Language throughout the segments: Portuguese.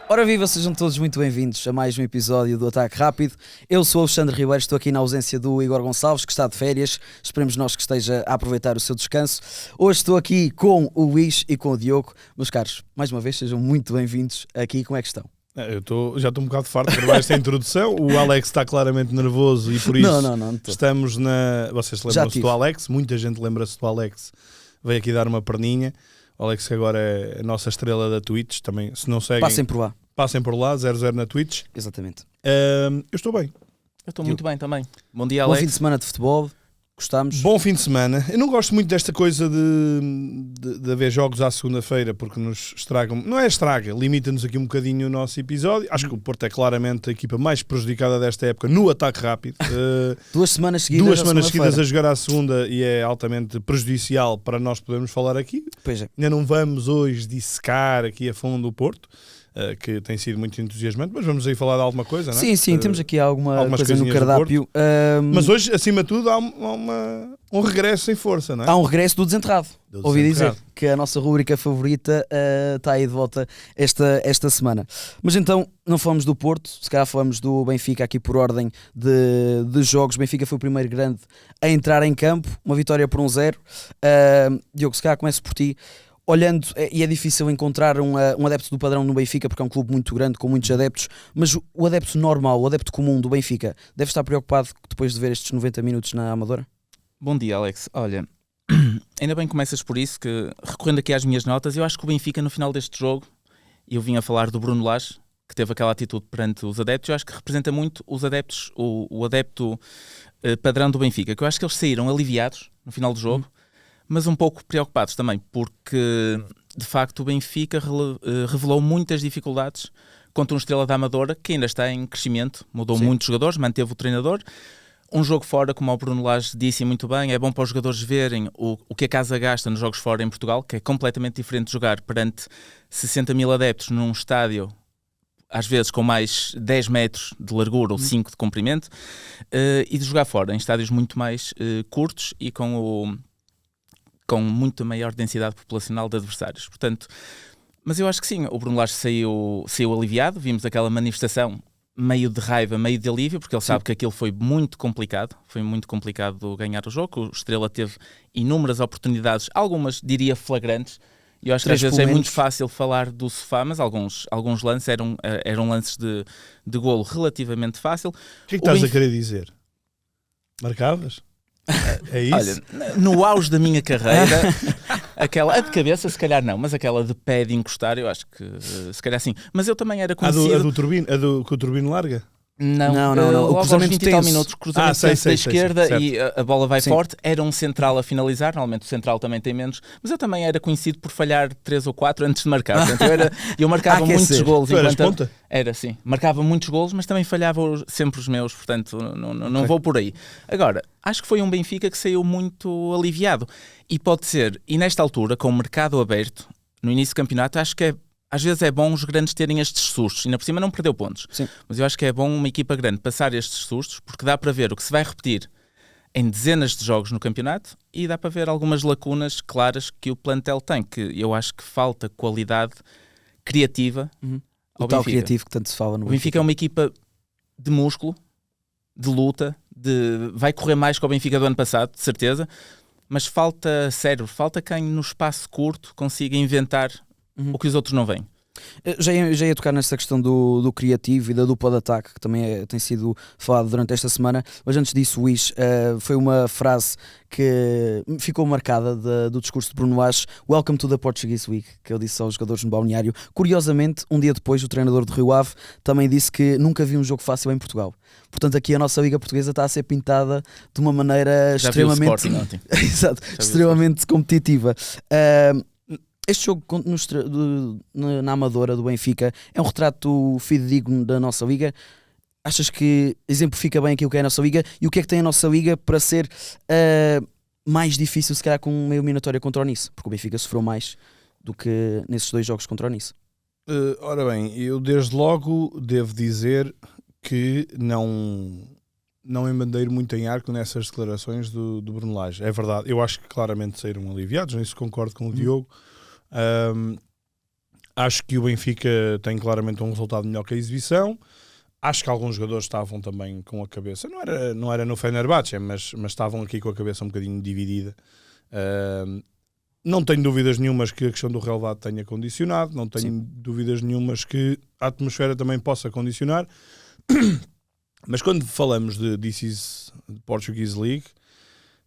Ora viva, sejam todos muito bem-vindos a mais um episódio do Ataque Rápido. Eu sou o Alexandre Ribeiro, estou aqui na ausência do Igor Gonçalves, que está de férias. Esperemos nós que esteja a aproveitar o seu descanso. Hoje estou aqui com o Luís e com o Diogo. Meus caros, mais uma vez, sejam muito bem-vindos aqui. Como é que estão? Já estou um bocado farto de gravar esta introdução. O Alex está claramente nervoso e por isso não estamos na... Vocês lembram-se do Alex? Muita gente lembra-se do Alex. Veio aqui dar uma perninha. O Alex que agora é a nossa estrela da Twitch. Também, se não seguem... Passem por lá, 00 na Twitch. Exatamente. Eu estou bem. Eu estou muito bem também. Bom dia, Alex. Bom fim de semana de futebol. Gostamos. Bom fim de semana. Eu não gosto muito desta coisa de haver jogos à segunda-feira, porque nos estragam. Não é estraga, limita-nos aqui um bocadinho o nosso episódio. Acho que o Porto é claramente a equipa mais prejudicada desta época no ataque rápido. 2 semanas seguidas a jogar à segunda e é altamente prejudicial para nós podermos falar aqui. Pois é. Ainda não vamos hoje dissecar aqui a fundo o Porto, que tem sido muito entusiasmante, mas vamos aí falar de alguma coisa, não é? Sim, temos aqui algumas coisa no cardápio. Mas hoje, acima de tudo, há um regresso em força, não é? Há um regresso do Desenterrado. Ouvi dizer que a nossa rúbrica favorita está aí de volta esta semana. Mas então, não falamos do Porto, se calhar falamos do Benfica aqui por ordem de jogos. Benfica foi o primeiro grande a entrar em campo, uma vitória por 1-0. Diogo, se calhar começo por ti. Olhando, e é difícil encontrar um adepto do padrão no Benfica, porque é um clube muito grande, com muitos adeptos, mas o adepto normal, o adepto comum do Benfica, deve estar preocupado depois de ver estes 90 minutos na Amadora? Bom dia, Alex. Olha, ainda bem que começas por isso, que recorrendo aqui às minhas notas, eu acho que o Benfica no final deste jogo, eu vim a falar do Bruno Lage, que teve aquela atitude perante os adeptos, eu acho que representa muito os adeptos, o adepto padrão do Benfica, que eu acho que eles saíram aliviados no final do jogo, mas um pouco preocupados também, porque de facto o Benfica revelou muitas dificuldades contra um Estrela da Amadora que ainda está em crescimento, mudou muitos jogadores, manteve o treinador. Um jogo fora, como o Bruno Lage disse muito bem, é bom para os jogadores verem o que a casa gasta nos jogos fora em Portugal, que é completamente diferente de jogar perante 60 mil adeptos num estádio, às vezes com mais 10 metros de largura ou 5 de comprimento, e de jogar fora, em estádios muito mais curtos e com muito maior densidade populacional de adversários. Portanto, mas eu acho que sim, o Bruno Lage saiu aliviado, vimos aquela manifestação meio de raiva, meio de alívio, porque ele sabe que aquilo foi muito complicado ganhar o jogo. O Estrela teve inúmeras oportunidades, algumas diria flagrantes, e eu acho que às vezes é muito fácil falar do sofá, mas alguns lances eram lances de golo relativamente fácil. O que é que estás a querer dizer? Marcavas? É isso? Olha, no auge da minha carreira, a de cabeça se calhar não, mas aquela de pé de encostar eu acho que se calhar sim. Mas eu também era conhecido... que o turbino larga? Não. O cruzamento aos 20 e tal minutos, cruzamento da esquerda sei, e a bola vai forte. Era um central a finalizar, normalmente o central também tem menos, mas eu também era conhecido por falhar 3 ou 4 antes de marcar. Portanto, eu marcava muitos golos. Ponta? Era sim, marcava muitos golos, mas também falhava sempre os meus, portanto não vou por aí. Agora, acho que foi um Benfica que saiu muito aliviado e pode ser, e nesta altura, com o mercado aberto, no início do campeonato, acho que às vezes é bom os grandes terem estes sustos, ainda por cima não perdeu pontos. Sim. Mas eu acho que é bom uma equipa grande passar estes sustos, porque dá para ver o que se vai repetir em dezenas de jogos no campeonato e dá para ver algumas lacunas claras que o plantel tem, que eu acho que falta qualidade criativa ao tal Benfica. Criativo que tanto se fala no Benfica. O Benfica é uma equipa de músculo, de luta, vai correr mais que o Benfica do ano passado, de certeza, mas falta cérebro, falta quem no espaço curto consiga inventar o que os outros não veem. Já ia tocar nesta questão do criativo e da dupla de ataque, que também tem sido falado durante esta semana, mas antes disso, Luís, foi uma frase que ficou marcada do discurso de Bruno Lage, Welcome to the Portuguese Week, que ele disse aos jogadores no balneário. Curiosamente, um dia depois, o treinador de Rio Ave também disse que nunca viu um jogo fácil em Portugal. Portanto, aqui a nossa Liga Portuguesa está a ser pintada de uma maneira extremamente competitiva. Este jogo na Amadora do Benfica é um retrato fidedigno da nossa Liga? Achas que exemplifica bem aquilo que é a nossa Liga? E o que é que tem a nossa Liga para ser mais difícil, se calhar, com uma eliminatória contra o Nice? Porque o Benfica sofreu mais do que nesses 2 jogos contra o Nice. Ora bem, eu desde logo devo dizer que não embandeiro muito em arco nessas declarações do Bruno Lage. É verdade, eu acho que claramente saíram aliviados, nisso concordo com o Diogo. Acho que o Benfica tem claramente um resultado melhor que a exibição. Acho que alguns jogadores estavam também com a cabeça, não era no Fenerbahçe, mas estavam aqui com a cabeça um bocadinho dividida. Não tenho dúvidas nenhumas que a questão do relevado tenha condicionado, não tenho dúvidas nenhumas que a atmosfera também possa condicionar. Mas quando falamos de This is Portuguese League,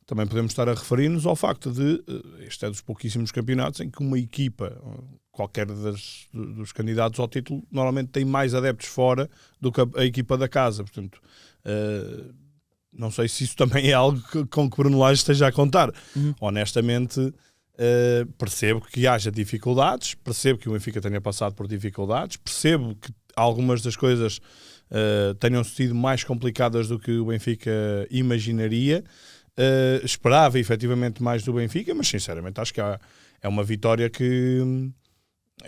também podemos estar a referir-nos ao facto de este é dos pouquíssimos campeonatos em que uma equipa, qualquer dos candidatos ao título, normalmente tem mais adeptos fora do que a equipa da casa. Portanto, não sei se isso também é algo com que Bruno Lage esteja a contar. Honestamente, percebo que haja dificuldades, percebo que o Benfica tenha passado por dificuldades, percebo que algumas das coisas tenham sido mais complicadas do que o Benfica imaginaria. Esperava efetivamente mais do Benfica, mas sinceramente acho que é uma vitória que,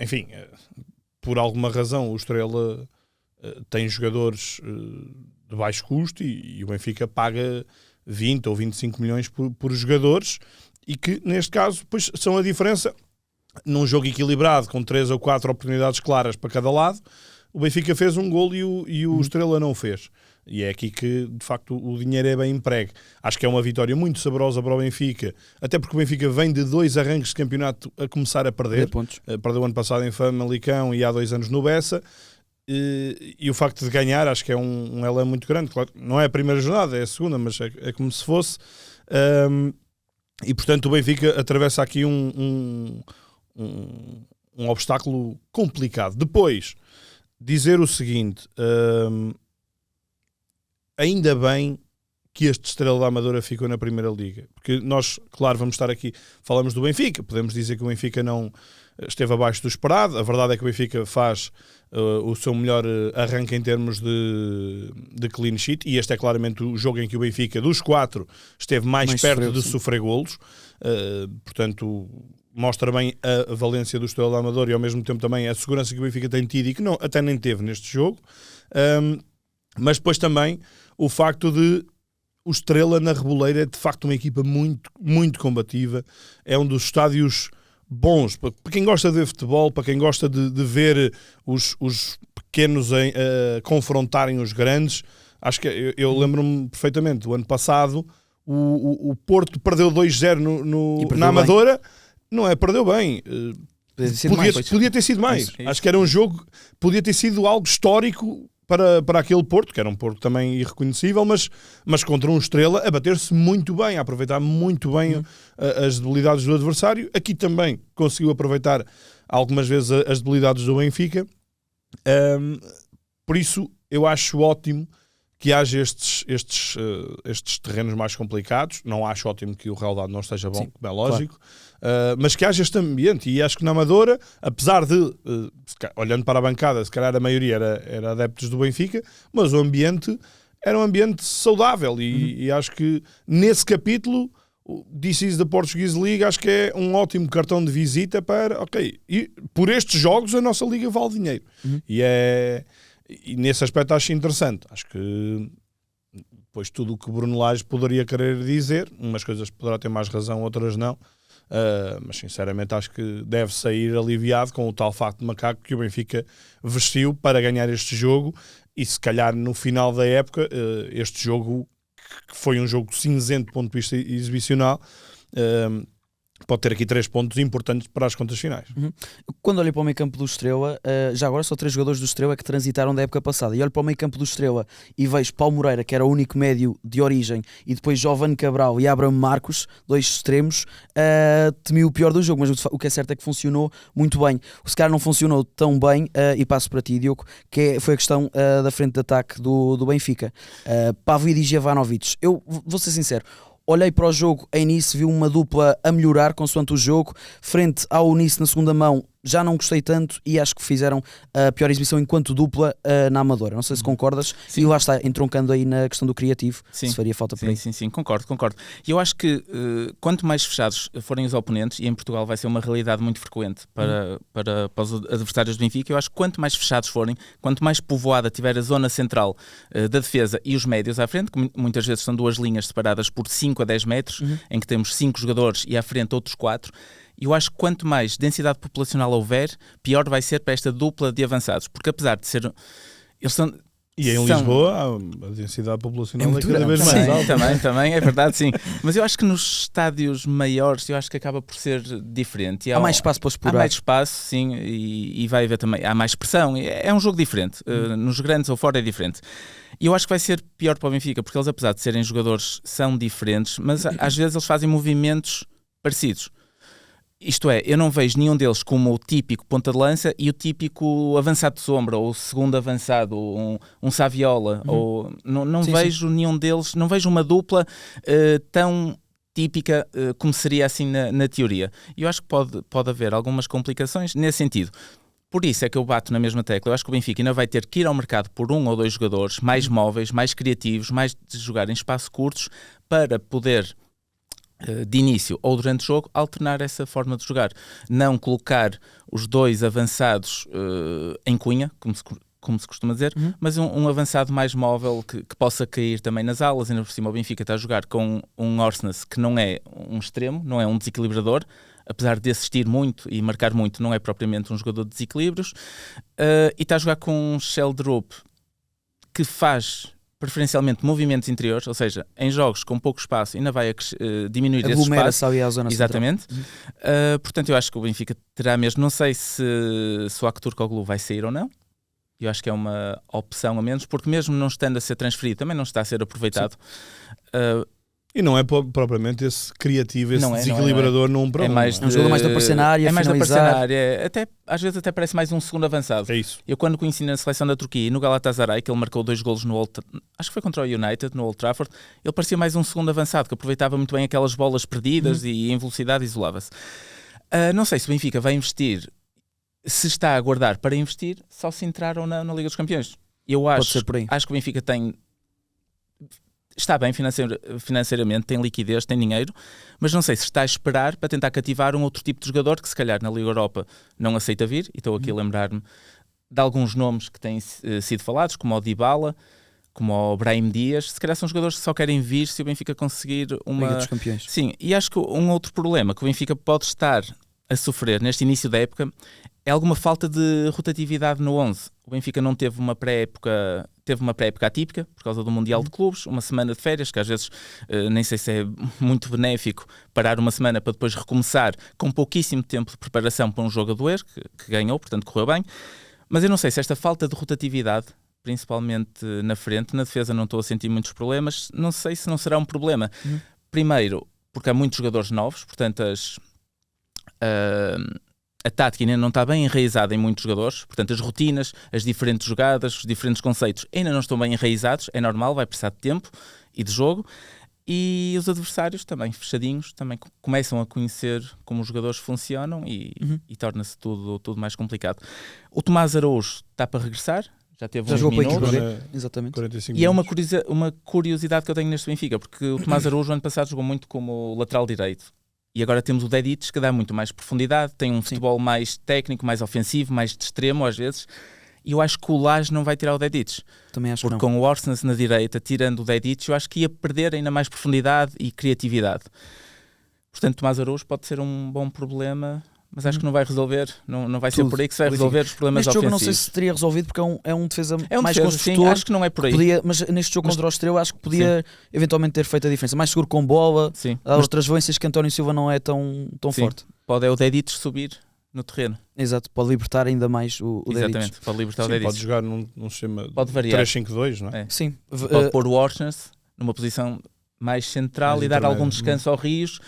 enfim, por alguma razão o Estrela tem jogadores de baixo custo e o Benfica paga 20 ou 25 milhões por jogadores, e que neste caso pois, são a diferença num jogo equilibrado com 3 ou 4 oportunidades claras para cada lado. O Benfica fez um golo e o Estrela não fez. E é aqui que, de facto, o dinheiro é bem empregue. Acho que é uma vitória muito saborosa para o Benfica, até porque o Benfica vem de 2 arranques de campeonato a começar a perder. Perdeu ano passado em Famalicão e há 2 anos no Bessa. E o facto de ganhar, acho que é um elo muito grande. Claro, não é a primeira jornada, é a segunda, mas é como se fosse. E, portanto, o Benfica atravessa aqui um obstáculo complicado. Depois, dizer o seguinte... ainda bem que este Estrela da Amadora ficou na Primeira Liga, porque nós, claro, vamos estar aqui, falamos do Benfica, podemos dizer que o Benfica não esteve abaixo do esperado. A verdade é que o Benfica faz o seu melhor arranque em termos de clean sheet, e este é claramente o jogo em que o Benfica, dos 4, esteve mais perto de sofrer golos. Portanto, mostra bem a valência do Estrela da Amadora e ao mesmo tempo também a segurança que o Benfica tem tido e que não, até nem teve neste jogo. Mas depois também o facto de o Estrela na Reboleira é de facto uma equipa muito, muito combativa. É um dos estádios bons para quem gosta de ver futebol, para quem gosta de ver os pequenos confrontarem os grandes. Acho que eu lembro-me perfeitamente do ano passado o Porto perdeu 2-0 na Amadora. Bem. Não é, perdeu bem. Podia ter sido mais. Acho que era um jogo, podia ter sido algo histórico para aquele Porto, que era um Porto também irreconhecível, mas contra um Estrela a bater-se muito bem, a aproveitar muito bem as debilidades do adversário. Aqui também conseguiu aproveitar algumas vezes as debilidades do Benfica. Por isso eu acho ótimo que haja estes terrenos mais complicados. Não acho ótimo que o relevado não esteja bom, como é lógico. Claro. Mas que haja este ambiente, e acho que na Amadora, apesar de, olhando para a bancada, se calhar a maioria era adeptos do Benfica, mas o ambiente era um ambiente saudável, e acho que nesse capítulo This is the Portuguese League, acho que é um ótimo cartão de visita para, e por estes jogos a nossa liga vale dinheiro. E nesse aspecto acho interessante. Acho que depois tudo o que o Bruno Lage poderia querer dizer, umas coisas poderá ter mais razão, outras não, mas sinceramente acho que deve sair aliviado com o tal facto de macaco que o Benfica vestiu para ganhar este jogo. E se calhar no final da época este jogo, que foi um jogo cinzento do ponto de vista exibicional, pode ter aqui 3 pontos importantes para as contas finais. Quando olho para o meio campo do Estrela, já agora só 3 jogadores do Estrela que transitaram da época passada, e olho para o meio campo do Estrela e vejo Paulo Moreira, que era o único médio de origem, e depois Giovane Cabral e Abraham Marcos, 2 extremos, temi o pior do jogo, mas o que é certo é que funcionou muito bem. O se calhar não funcionou tão bem, e passo para ti, Diogo, que foi a questão da frente de ataque do Benfica. Pavlidis e Jovanovic. Eu vou ser sincero, olhei para o jogo em Nice, vi uma dupla a melhorar consoante o jogo. Frente ao Nice na segunda mão, já não gostei tanto, e acho que fizeram a pior exibição enquanto dupla na Amadora. Não sei se concordas. Sim. E lá está, entroncando aí na questão do criativo, se faria falta por aí. Sim, concordo. E eu acho que quanto mais fechados forem os oponentes, e em Portugal vai ser uma realidade muito frequente para os adversários do Benfica, eu acho que quanto mais fechados forem, quanto mais povoada tiver a zona central da defesa e os médios à frente, que muitas vezes são 2 linhas separadas por 5 a 10 metros, em que temos 5 jogadores e à frente outros 4, Eu acho que quanto mais densidade populacional houver, pior vai ser para esta dupla de avançados, porque apesar de ser... Eles são... E em Lisboa a densidade populacional é cada vez mais alta. Também, é verdade, sim. Mas eu acho que nos estádios maiores, eu acho que acaba por ser diferente. Há mais espaço para explorar. Há mais espaço, sim, e vai haver também, há mais pressão. É um jogo diferente. Nos grandes ou fora é diferente. E eu acho que vai ser pior para o Benfica, porque eles, apesar de serem jogadores, são diferentes, mas às vezes eles fazem movimentos parecidos. Isto é, eu não vejo nenhum deles como o típico ponta de lança e o típico avançado de sombra, ou o segundo avançado, ou um Saviola, ou não vejo nenhum deles, não vejo uma dupla tão típica como seria assim na teoria. E eu acho que pode haver algumas complicações nesse sentido. Por isso é que eu bato na mesma tecla. Eu acho que o Benfica ainda vai ter que ir ao mercado por 1 ou 2 jogadores mais móveis, mais criativos, mais de jogar em espaços curtos, para poder... de início ou durante o jogo, alternar essa forma de jogar. Não colocar os 2 avançados em cunha, como se costuma dizer, mas um avançado mais móvel que possa cair também nas alas. Ainda por cima o Benfica está a jogar com um Orsnes que não é um extremo, não é um desequilibrador, apesar de assistir muito e marcar muito, não é propriamente um jogador de desequilíbrios, e está a jogar com um Sheldrup que faz... preferencialmente movimentos interiores, ou seja, em jogos com pouco espaço ainda vai diminuir esse espaço. Ali à zona exatamente. Portanto, eu acho que o Benfica terá mesmo, não sei se o Aktürkoğlu vai sair ou não, eu acho que é uma opção a menos, porque mesmo não estando a ser transferido, também não está a ser aproveitado. E não é propriamente esse criativo, esse desequilibrador num para um. É um jogador mais de aparecer na área, é mais de aparecer na área. Às vezes até parece mais um segundo avançado. É isso. Eu quando conheci na seleção da Turquia e no Galatasaray, que ele marcou 2 golos acho que foi contra o United, no Old Trafford, ele parecia mais um segundo avançado, que aproveitava muito bem aquelas bolas perdidas e em velocidade isolava-se. Não sei se o Benfica vai investir, se está a aguardar para investir, só se entrar ou não na Liga dos Campeões. Eu acho que o Benfica está bem financeiramente, tem liquidez, tem dinheiro, mas não sei se está a esperar para tentar cativar um outro tipo de jogador que se calhar na Liga Europa não aceita vir, e estou aqui a lembrar-me de alguns nomes que têm sido falados, como o Dybala, como o Brahim Dias. Se calhar são jogadores que só querem vir se o Benfica conseguir uma... Liga dos Campeões. Sim, e acho que um outro problema que o Benfica pode estar a sofrer neste início da época é alguma falta de rotatividade no 11. O Benfica não teve uma pré-época, atípica por causa do Mundial de Clubes, uma semana de férias, que às vezes nem sei se é muito benéfico parar uma semana para depois recomeçar com pouquíssimo tempo de preparação para um jogo a doer, que ganhou, portanto correu bem. Mas eu não sei se esta falta de rotatividade, principalmente na frente, na defesa não estou a sentir muitos problemas, não sei se não será um problema. Primeiro, porque há muitos jogadores novos, portanto a tática ainda não está bem enraizada em muitos jogadores, portanto as rotinas, as diferentes jogadas, os diferentes conceitos ainda não estão bem enraizados, é normal, vai precisar de tempo e de jogo, e os adversários também fechadinhos, também começam a conhecer como os jogadores funcionam e torna-se tudo mais complicado. O Tomás Araújo está para regressar, já teve uns minutos, exatamente. E é uma curiosidade que eu tenho neste Benfica, porque o Tomás Araújo ano passado jogou muito como lateral direito. E agora temos o Dedić, que dá muito mais profundidade, tem um futebol mais técnico, mais ofensivo, mais de extremo às vezes. E eu acho que o Lage não vai tirar o Dedić. Também acho porque que não. Com o Orsnes na direita, tirando o Dedić, eu acho que ia perder ainda mais profundidade e criatividade. Portanto, Tomás Araújo pode ser um bom problema, mas acho que não vai resolver, não vai ser por aí que se vai resolver os problemas ofensivos. Neste jogo não sei se teria resolvido, porque é um defesa mais construtor. Sim, acho que não é por aí. Mas neste jogo contra o Estrela acho que podia eventualmente ter feito a diferença. Mais seguro com bola, há outras valências que António Silva não é tão forte. Pode o Dedić subir no terreno. Exato, pode libertar ainda mais o Dedić. Exatamente, pode libertar o Dedić. Pode jogar num sistema 3-5-2, não é? Sim. Pode pôr o Orsnes numa posição mais central e dar algum descanso ao Rios.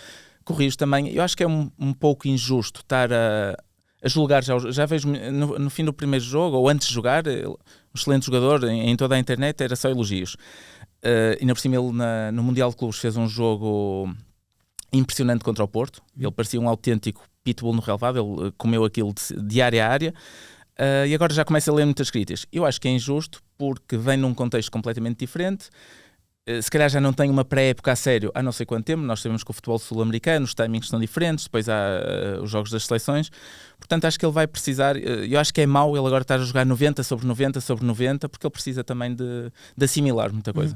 Que o Rios também, eu acho que é um pouco injusto estar a julgar, já vejo no fim do primeiro jogo, ou antes de jogar, um excelente jogador, em toda a internet era só elogios. E ainda por cima ele no Mundial de Clubes fez um jogo impressionante contra o Porto, ele parecia um autêntico pitbull no relvado, ele comeu aquilo de área a área, e agora já começa a ler muitas críticas. Eu acho que é injusto, porque vem num contexto completamente diferente. Se calhar já não tem uma pré-época a sério há não sei quanto tempo. Nós sabemos que o futebol sul-americano, os timings são diferentes, depois há os jogos das seleções, portanto acho que ele vai precisar, eu acho que é mau ele agora estar a jogar 90 sobre 90 sobre 90, porque ele precisa também de assimilar muita coisa.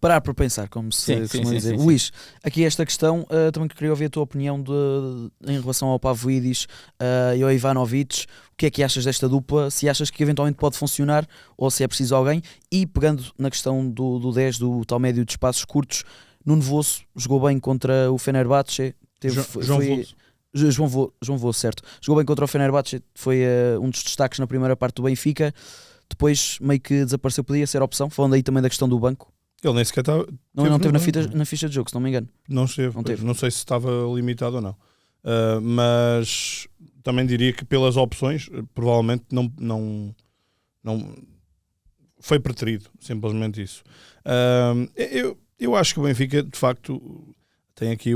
parar para pensar, como se costuma dizer. Sim. Luís, aqui esta questão, também queria ouvir a tua opinião em relação ao Pavlidis e ao Ivanovic. O que é que achas desta dupla? Se achas que eventualmente pode funcionar ou se é preciso alguém? E pegando na questão do 10, do tal médio de espaços curtos, Nuno Vosso jogou bem contra o Fenerbahçe. João Vosso, certo. Jogou bem contra o Fenerbahçe, foi um dos destaques na primeira parte do Benfica. Depois meio que desapareceu, podia ser a opção. Falando aí também da questão do banco. Ele nem sequer estava. Não teve na ficha de jogo, se não me engano. Não esteve. Não sei se estava limitado ou não. Mas também diria que pelas opções, provavelmente não foi preterido. Simplesmente isso. Eu acho que o Benfica, de facto, tem aqui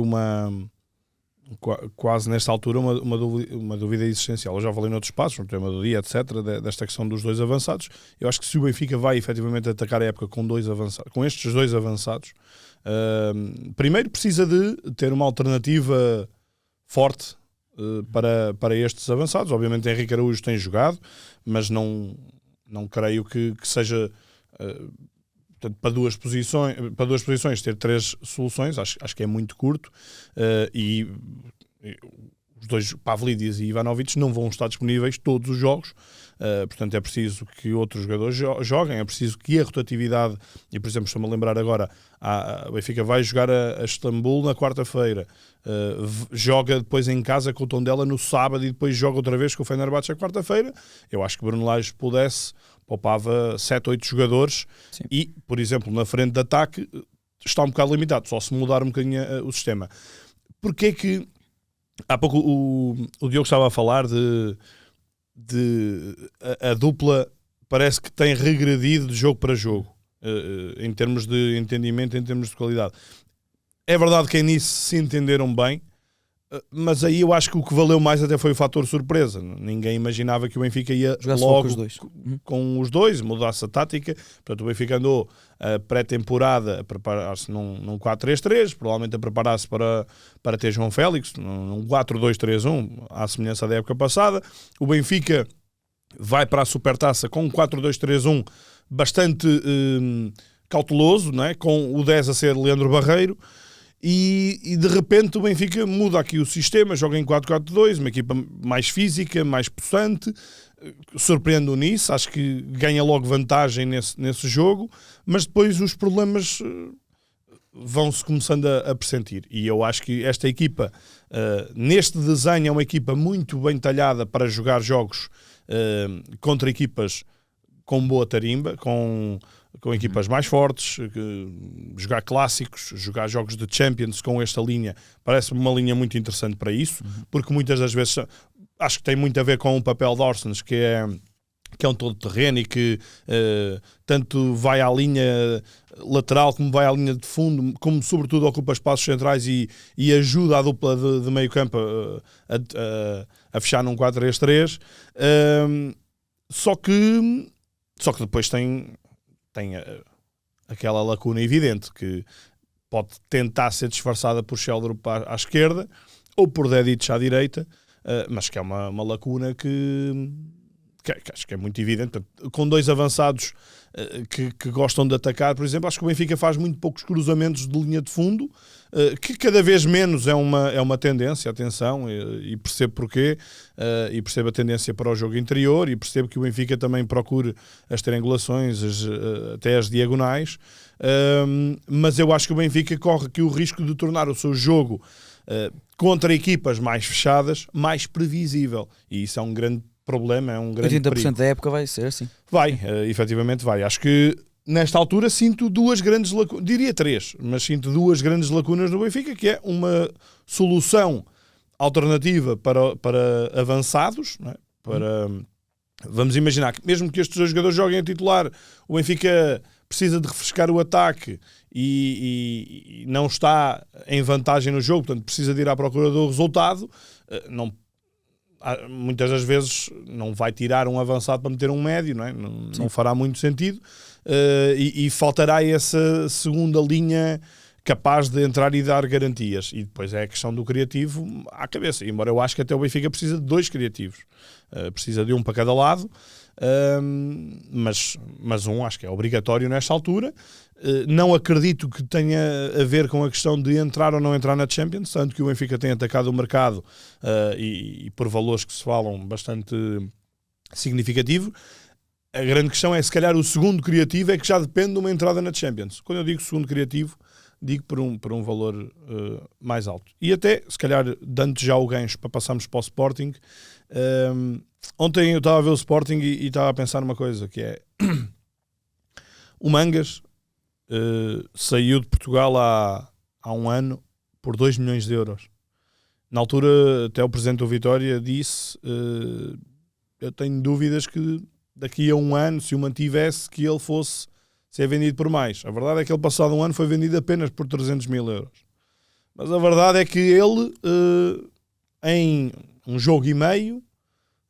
quase nesta altura uma dúvida existencial. Eu já falei noutros passos, no tema do dia, etc., desta questão dos dois avançados. Eu acho que se o Benfica vai efetivamente atacar a época com estes dois avançados, primeiro precisa de ter uma alternativa forte para estes avançados. Obviamente Henrique Araújo tem jogado, mas não creio que seja... Portanto, para duas posições ter 3 soluções, acho que é muito curto, e os dois, Pavlidis e Ivanovic, não vão estar disponíveis todos os jogos, portanto é preciso que outros jogadores joguem, é preciso que a rotatividade, e por exemplo estou-me a lembrar agora, o Benfica vai jogar a Istambul na quarta-feira, joga depois em casa com o Tondela no sábado e depois joga outra vez com o Fenerbahçe na quarta-feira. Eu acho que Bruno Lage poupava 7, 8 jogadores. Sim. E, por exemplo, na frente de ataque está um bocado limitado, só se mudar um bocadinho o sistema. Porque é que há pouco o Diogo estava a falar de a dupla parece que tem regredido de jogo para jogo, em termos de entendimento, em termos de qualidade. É verdade que nisso se entenderam bem, mas aí eu acho que o que valeu mais até foi o fator surpresa. Ninguém imaginava que o Benfica ia jogar logo com os dois, mudasse a tática. Portanto, o Benfica andou a pré-temporada a preparar-se num 4-3-3, provavelmente a preparar-se para ter João Félix, num 4-2-3-1, à semelhança da época passada. O Benfica vai para a Supertaça com um 4-2-3-1 bastante cauteloso, não é? Com o 10 a ser Leandro Barreiro. E de repente o Benfica muda aqui o sistema, joga em 4-4-2, uma equipa mais física, mais possante, surpreende-o nisso, acho que ganha logo vantagem nesse jogo, mas depois os problemas vão-se começando a pressentir. E eu acho que esta equipa, neste desenho, é uma equipa muito bem talhada para jogar jogos contra equipas com boa tarimba, com equipas mais fortes, jogar clássicos, jogar jogos de Champions com esta linha, parece-me uma linha muito interessante para isso, porque muitas das vezes acho que tem muito a ver com o papel de Orsens, que é um todo-terreno e que tanto vai à linha lateral como vai à linha de fundo, como sobretudo ocupa espaços centrais e ajuda a dupla de meio campo a fechar num 4-3-3, só que depois tem aquela lacuna evidente que pode tentar ser disfarçada por Sheldrup à esquerda ou por Dedic à direita, mas que é uma lacuna que acho que é muito evidente. Portanto, com dois avançados que gostam de atacar, por exemplo, acho que o Benfica faz muito poucos cruzamentos de linha de fundo, que cada vez menos é uma tendência, atenção, e percebo porquê, e percebo a tendência para o jogo interior, e percebo que o Benfica também procure as triangulações, até as diagonais, mas eu acho que o Benfica corre aqui o risco de tornar o seu jogo contra equipas mais fechadas mais previsível, e isso é um grande problema, é um grande 80% perigo. da época vai ser assim. Vai, efetivamente vai. Acho que nesta altura sinto 2 grandes lacunas, diria 3, mas sinto 2 grandes lacunas no Benfica, que é uma solução alternativa para avançados, não é? Vamos imaginar que mesmo que estes 2 jogadores joguem a titular, o Benfica precisa de refrescar o ataque e não está em vantagem no jogo, portanto precisa de ir à procura do resultado, muitas das vezes não vai tirar um avançado para meter um médio, não é? Não fará muito sentido, e faltará essa segunda linha capaz de entrar e dar garantias. E depois é a questão do criativo à cabeça. Embora eu acho que até o Benfica precisa de 2 criativos. Precisa de um para cada lado. Mas um acho que é obrigatório nesta altura. Não acredito que tenha a ver com a questão de entrar ou não entrar na Champions, tanto que o Benfica tem atacado o mercado e por valores que se falam bastante significativo. A grande questão é, se calhar, o segundo criativo é que já depende de uma entrada na Champions. Quando eu digo segundo criativo, digo por um valor mais alto. E até, se calhar, dando já o gancho para passarmos para o Sporting, ontem eu estava a ver o Sporting e estava a pensar numa coisa, que é o Mangas saiu de Portugal há um ano por 2 milhões de euros. Na altura, até o presidente do Vitória disse, eu tenho dúvidas que daqui a um ano, se o mantivesse, que ele fosse ser vendido por mais. A verdade é que ele, passado um ano, foi vendido apenas por 300 mil euros. Mas a verdade é que ele, em um jogo e meio,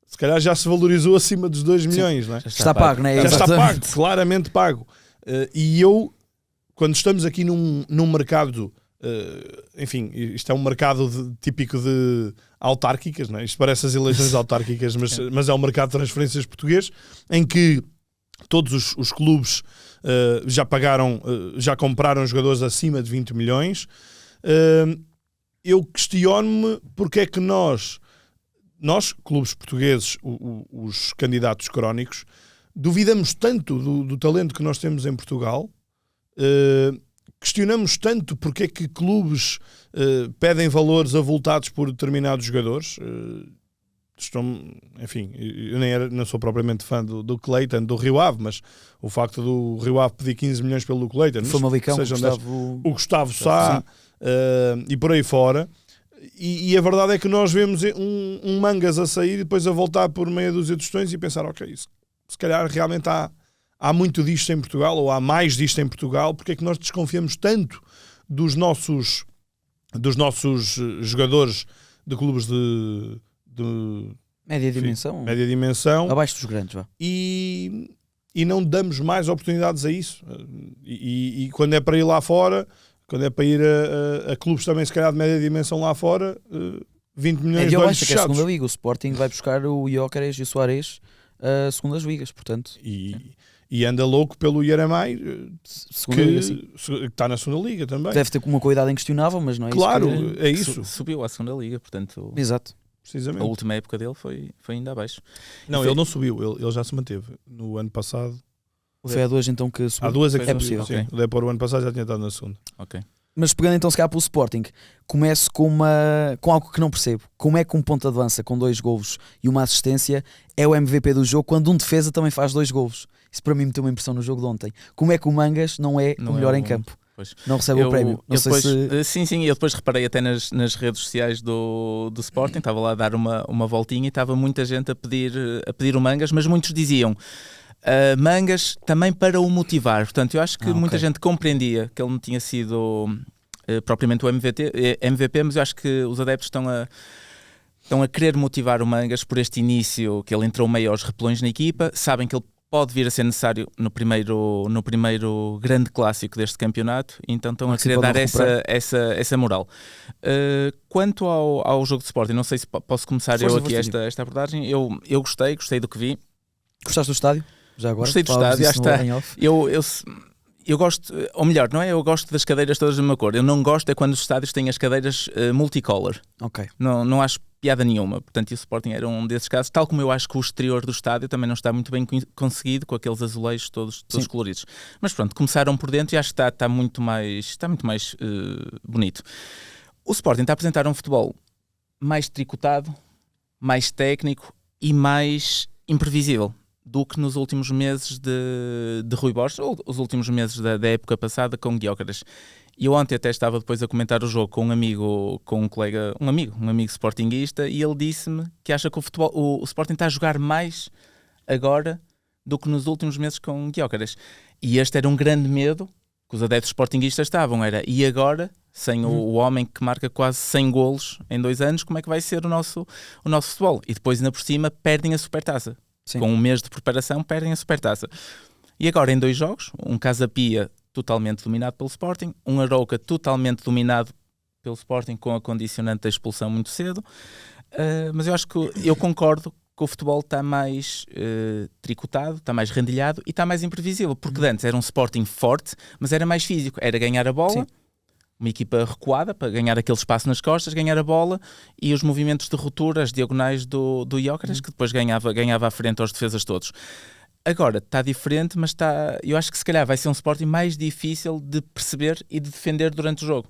se calhar já se valorizou acima dos 2 milhões. Não é? Já está pago, não é? Já está pago, claramente pago. E eu, quando estamos aqui num mercado, enfim, isto é um mercado típico de autárquicas, não é? Isto parece as eleições autárquicas, mas é um mercado de transferências português, em que todos os clubes já pagaram, já compraram jogadores acima de 20 milhões. Eu questiono-me porque é que nós, clubes portugueses, os candidatos crónicos, duvidamos tanto do talento que nós temos em Portugal, questionamos tanto porque é que clubes pedem valores avultados por determinados jogadores. Enfim, eu não sou propriamente fã do Clayton, do Rio Ave, mas o facto do Rio Ave pedir 15 milhões pelo Clayton, o Gustavo Sá e por aí fora. E a verdade é que nós vemos um Mangas a sair e depois a voltar por meia dúzia de tostões e pensar, ok, se calhar realmente há muito disto em Portugal, ou há mais disto em Portugal, porque é que nós desconfiamos tanto dos nossos jogadores de clubes de média dimensão, média dimensão, abaixo dos grandes, vá. E não damos mais oportunidades a isso. E quando é para ir lá fora, quando é para ir a clubes também, se calhar de média dimensão lá fora, 20 milhões de olhos fechados. Que é a segunda liga. O Sporting vai buscar o Gyökeres e o Suárez a segundas ligas, portanto. E anda louco pelo Yeramay, que está na segunda liga também. Deve ter uma qualidade inquestionável, mas não é claro, isso. Claro, é isso. Subiu à segunda liga, portanto. Exato. A última época dele foi ainda abaixo. Não, ele não subiu, ele já se manteve. No ano passado. Foi há 2 então que subiu. Há 2 é que é possível. Sim. Okay. O Depor o ano passado já tinha estado na segunda. Ok. Mas pegando então se calhar para o Sporting, começo com algo que não percebo. Como é que um ponta de lança com 2 golos e uma assistência é o MVP do jogo, quando um defesa também faz 2 golos? Isso para mim me deu uma impressão no jogo de ontem. Como é que o Mangas não é o melhor em campo? Pois. Não recebe o prémio. Não sei depois, se... Sim, eu depois reparei até nas redes sociais do Sporting, estava lá a dar uma voltinha e estava muita gente a pedir o Mangas, mas muitos diziam Mangas também para o motivar. Portanto, eu acho que muita gente compreendia que ele não tinha sido propriamente o MVP, mas eu acho que os adeptos estão a querer motivar o Mangas por este início, que ele entrou meio aos repelões na equipa, sabem que ele pode vir a ser necessário no primeiro grande clássico deste campeonato, então estão a querer dar essa moral. Quanto ao jogo de Sporting, não sei se posso começar esta abordagem. Eu gostei do que vi. Gostaste do estádio? Já agora? Gostei do estádio, eu gosto, ou melhor, não é? Eu gosto das cadeiras todas da mesma cor. Eu não gosto é quando os estádios têm as cadeiras multicolor. Ok. Não acho piada nenhuma. Portanto, o Sporting era um desses casos, tal como eu acho que o exterior do estádio também não está muito bem conseguido, com aqueles azulejos todos coloridos. Mas pronto, começaram por dentro e acho que está muito mais bonito. O Sporting está a apresentar um futebol mais tricotado, mais técnico e mais imprevisível do que nos últimos meses de Rui Borges, ou os últimos meses da época passada com Gyökeres. E eu ontem até estava depois a comentar o jogo com um amigo, com um colega, um amigo sportinguista, e ele disse-me que acha que o Sporting está a jogar mais agora do que nos últimos meses com Gyökeres. E este era um grande medo que os adeptos sportinguistas estavam, e agora, sem o homem que marca quase 100 golos em 2 anos, como é que vai ser o nosso futebol? E depois, ainda por cima, perdem a Supertaça. Sim. Com um mês de preparação, perdem a Supertaça. E agora, em 2 jogos, um Casa Pia totalmente dominado pelo Sporting, um Arouca totalmente dominado pelo Sporting com a condicionante da expulsão muito cedo, mas eu acho que eu concordo que o futebol está mais tricotado, está mais rendilhado e está mais imprevisível, porque antes era um Sporting forte, mas era mais físico, era ganhar a bola. Sim. Uma equipa recuada para ganhar aquele espaço nas costas, ganhar a bola e os movimentos de ruptura, as diagonais do Gyökeres, que depois ganhava à frente aos defesas todos. Agora está diferente, mas eu acho que se calhar vai ser um Sporting mais difícil de perceber e de defender durante o jogo.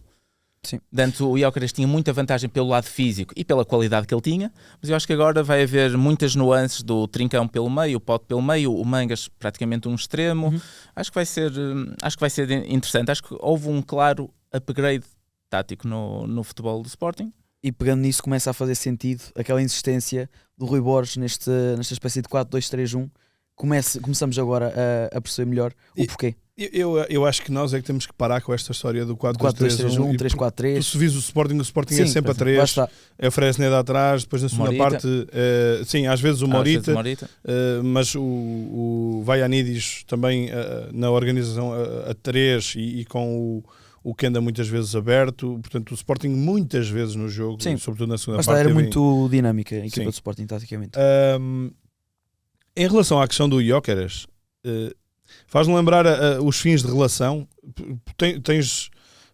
Sim. Antes o Gyökeres tinha muita vantagem pelo lado físico e pela qualidade que ele tinha, mas eu acho que agora vai haver muitas nuances do Trincão pelo meio, o Pote pelo meio, o Mangas praticamente um extremo. Acho que vai ser interessante. Acho que houve um claro upgrade tático no futebol do Sporting. E pegando nisso começa a fazer sentido aquela insistência do Rui Borges nesta espécie de 4-2-3-1. Começamos agora a perceber melhor o porquê. Eu acho que nós é que temos que parar com esta história do 4-2-3-1, 3-4-3. Se vis o Sporting é sempre a 3, é o Fresneda atrás, depois na segunda parte, sim, às vezes o Morita, mas o Vaianidis também na organização a 3 e com o Kenda muitas vezes aberto, portanto o Sporting muitas vezes no jogo, sim, sobretudo na segunda parte. Era muito dinâmica a equipa do Sporting taticamente. Em relação à questão do Gyökeres, faz-me lembrar os fins de relação. Tens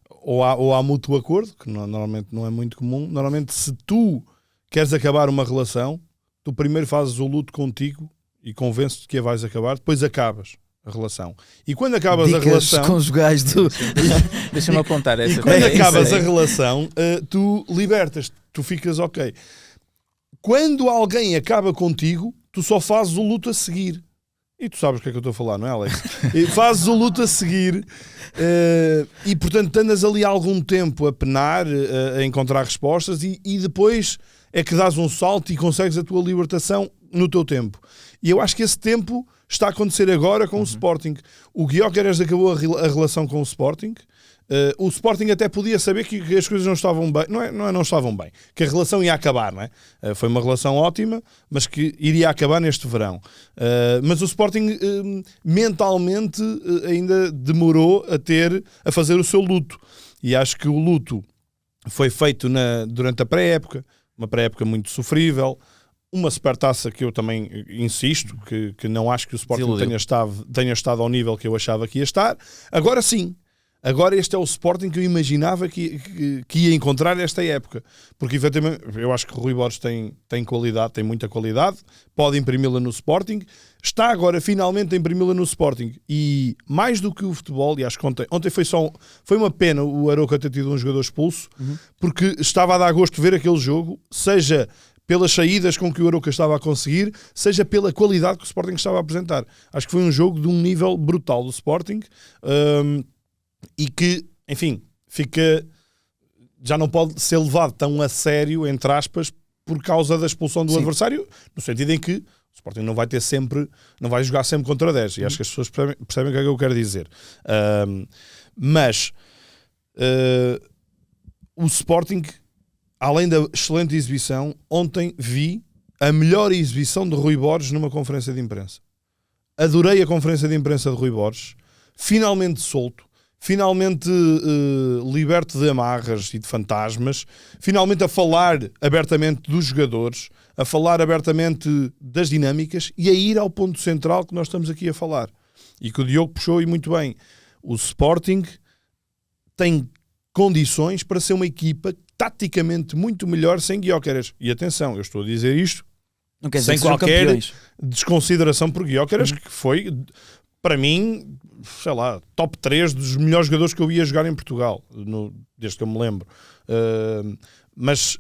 ou há mútuo acordo, que normalmente não é muito comum. Normalmente, se tu queres acabar uma relação, tu primeiro fazes o luto contigo e convences-te que a vais acabar, depois acabas a relação. E quando acabas a relação conjugais do... Deixa-me apontar essa. E quando acabas a relação, tu libertas-te, tu ficas ok. Quando alguém acaba contigo, tu só fazes o luto a seguir. E tu sabes o que é que eu estou a falar, não é, Alex? Fazes o luto a seguir e, portanto, andas ali algum tempo a penar, a encontrar respostas e depois é que dás um salto e consegues a tua libertação no teu tempo. E eu acho que esse tempo está a acontecer agora com o Sporting. O Gyökeres acabou a relação com o Sporting. O Sporting até podia saber que as coisas não estavam bem, não estavam bem, que a relação ia acabar, não é? Foi uma relação ótima, mas que iria acabar neste verão. Mas o Sporting mentalmente ainda demorou a fazer o seu luto. E acho que o luto foi feito durante a pré-época, uma pré-época muito sofrível, uma supertaça que eu também insisto, que não acho que o Sporting tenha estado ao nível que eu achava que ia estar. Agora sim. Agora este é o Sporting que eu imaginava que ia encontrar esta época. Porque, efetivamente, eu acho que o Rui Borges tem qualidade, tem muita qualidade, pode imprimi-la no Sporting, está agora finalmente a imprimi-la no Sporting. E mais do que o futebol, e acho que ontem foi uma pena o Arouca ter tido um jogador expulso, porque estava a dar gosto de ver aquele jogo, seja pelas saídas com que o Arouca estava a conseguir, seja pela qualidade que o Sporting estava a apresentar. Acho que foi um jogo de um nível brutal do Sporting, e que, enfim, já não pode ser levado tão a sério, entre aspas, por causa da expulsão do adversário, no sentido em que o Sporting não vai jogar sempre contra 10, e acho que as pessoas percebem o que é que eu quero dizer. Mas o Sporting, além da excelente exibição, ontem vi a melhor exibição de Rui Borges numa conferência de imprensa. Adorei a conferência de imprensa de Rui Borges, finalmente solto, finalmente liberto de amarras e de fantasmas, finalmente a falar abertamente dos jogadores, a falar abertamente das dinâmicas e a ir ao ponto central que nós estamos aqui a falar. E que o Diogo puxou e muito bem. O Sporting tem condições para ser uma equipa taticamente muito melhor sem Gyökeres. E atenção, eu estou a dizer isto sem qualquer desconsideração por Gyökeres, que foi... para mim, sei lá, top 3 dos melhores jogadores que eu ia jogar em Portugal, desde que eu me lembro. Mas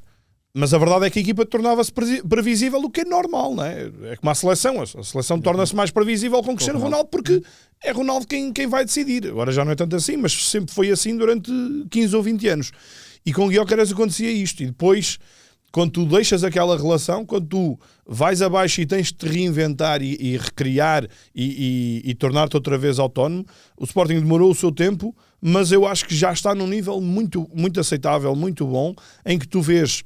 a verdade é que a equipa tornava-se previsível, o que é normal, não é? É como a seleção. A seleção torna-se mais previsível com Cristiano Ronaldo, porque é Ronaldo quem vai decidir. Agora já não é tanto assim, mas sempre foi assim durante 15 ou 20 anos. E com o Gyökeres acontecia isto. E depois, quando tu deixas aquela relação, quando tu vais abaixo e tens de te reinventar e recriar e tornar-te outra vez autónomo, o Sporting demorou o seu tempo, mas eu acho que já está num nível muito, muito aceitável, muito bom, em que tu vês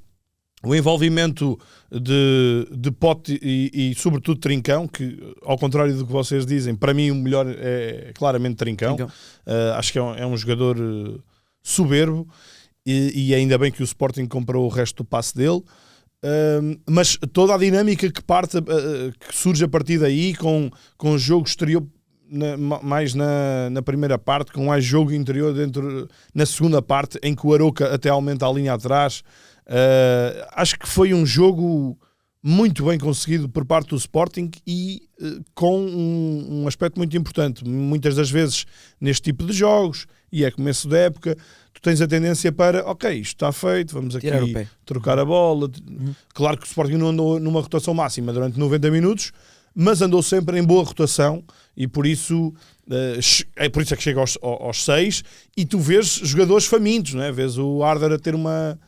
o envolvimento de Pote e sobretudo Trincão, que ao contrário do que vocês dizem, para mim o melhor é claramente Trincão. Acho que é um jogador soberbo e ainda bem que o Sporting comprou o resto do passe dele. Mas toda a dinâmica que surge a partir daí, com o jogo exterior mais na primeira parte, com mais jogo interior na segunda parte, em que o Arouca até aumenta a linha atrás. Acho que foi um jogo muito bem conseguido por parte do Sporting e com um aspecto muito importante. Muitas das vezes neste tipo de jogos, e é começo da época, tu tens a tendência para, ok, isto está feito, vamos aqui trocar a bola. Claro que o Sporting não andou numa rotação máxima durante 90 minutos, mas andou sempre em boa rotação e por isso é que chega aos 6 e tu vês jogadores famintos, não é? Vês o Arder a ter uma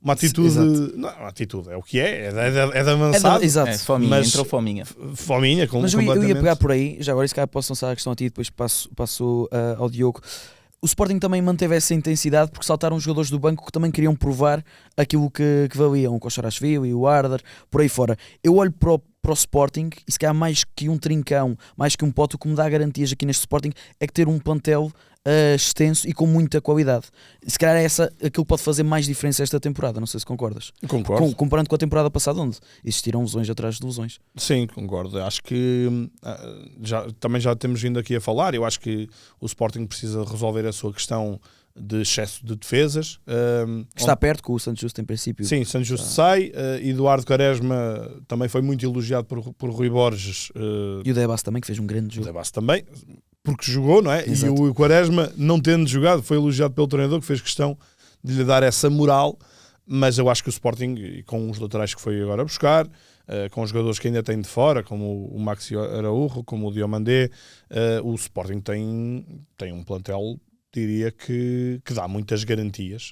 atitude, não, uma atitude, é o que é de avançado. Exato. Fominha, entrou fominha. Fominha, mas eu ia pegar por aí, já agora se calhar posso lançar a questão a ti e depois passo ao Diogo. O Sporting também manteve essa intensidade porque saltaram jogadores do banco que também queriam provar aquilo que valiam, o Kocharazvili e o Arder, por aí fora. Eu olho para o Sporting e se calhar mais que um Trincão, mais que um Pote, o que me dá garantias aqui neste Sporting é que ter um plantel extenso e com muita qualidade. Se calhar é aquilo que pode fazer mais diferença esta temporada, não sei se concordas. Concordo. Comparando com a temporada passada, onde existiram lesões atrás de lesões. Sim, concordo. Acho que também já temos vindo aqui a falar, eu acho que o Sporting precisa resolver a sua questão de excesso de defesas. Está perto com o Santos Justo em princípio. Sim, Santos Justo sai. Eduardo Quaresma também foi muito elogiado por Rui Borges. E o Debas também, que fez um grande jogo. O Debas também, porque jogou, não é? Exato. E o Quaresma, não tendo jogado, foi elogiado pelo treinador, que fez questão de lhe dar essa moral. Mas eu acho que o Sporting, com os laterais que foi agora buscar, com os jogadores que ainda tem de fora, como o Maxi Araújo, como o Diomandé, o Sporting tem um plantel, diria que dá muitas garantias.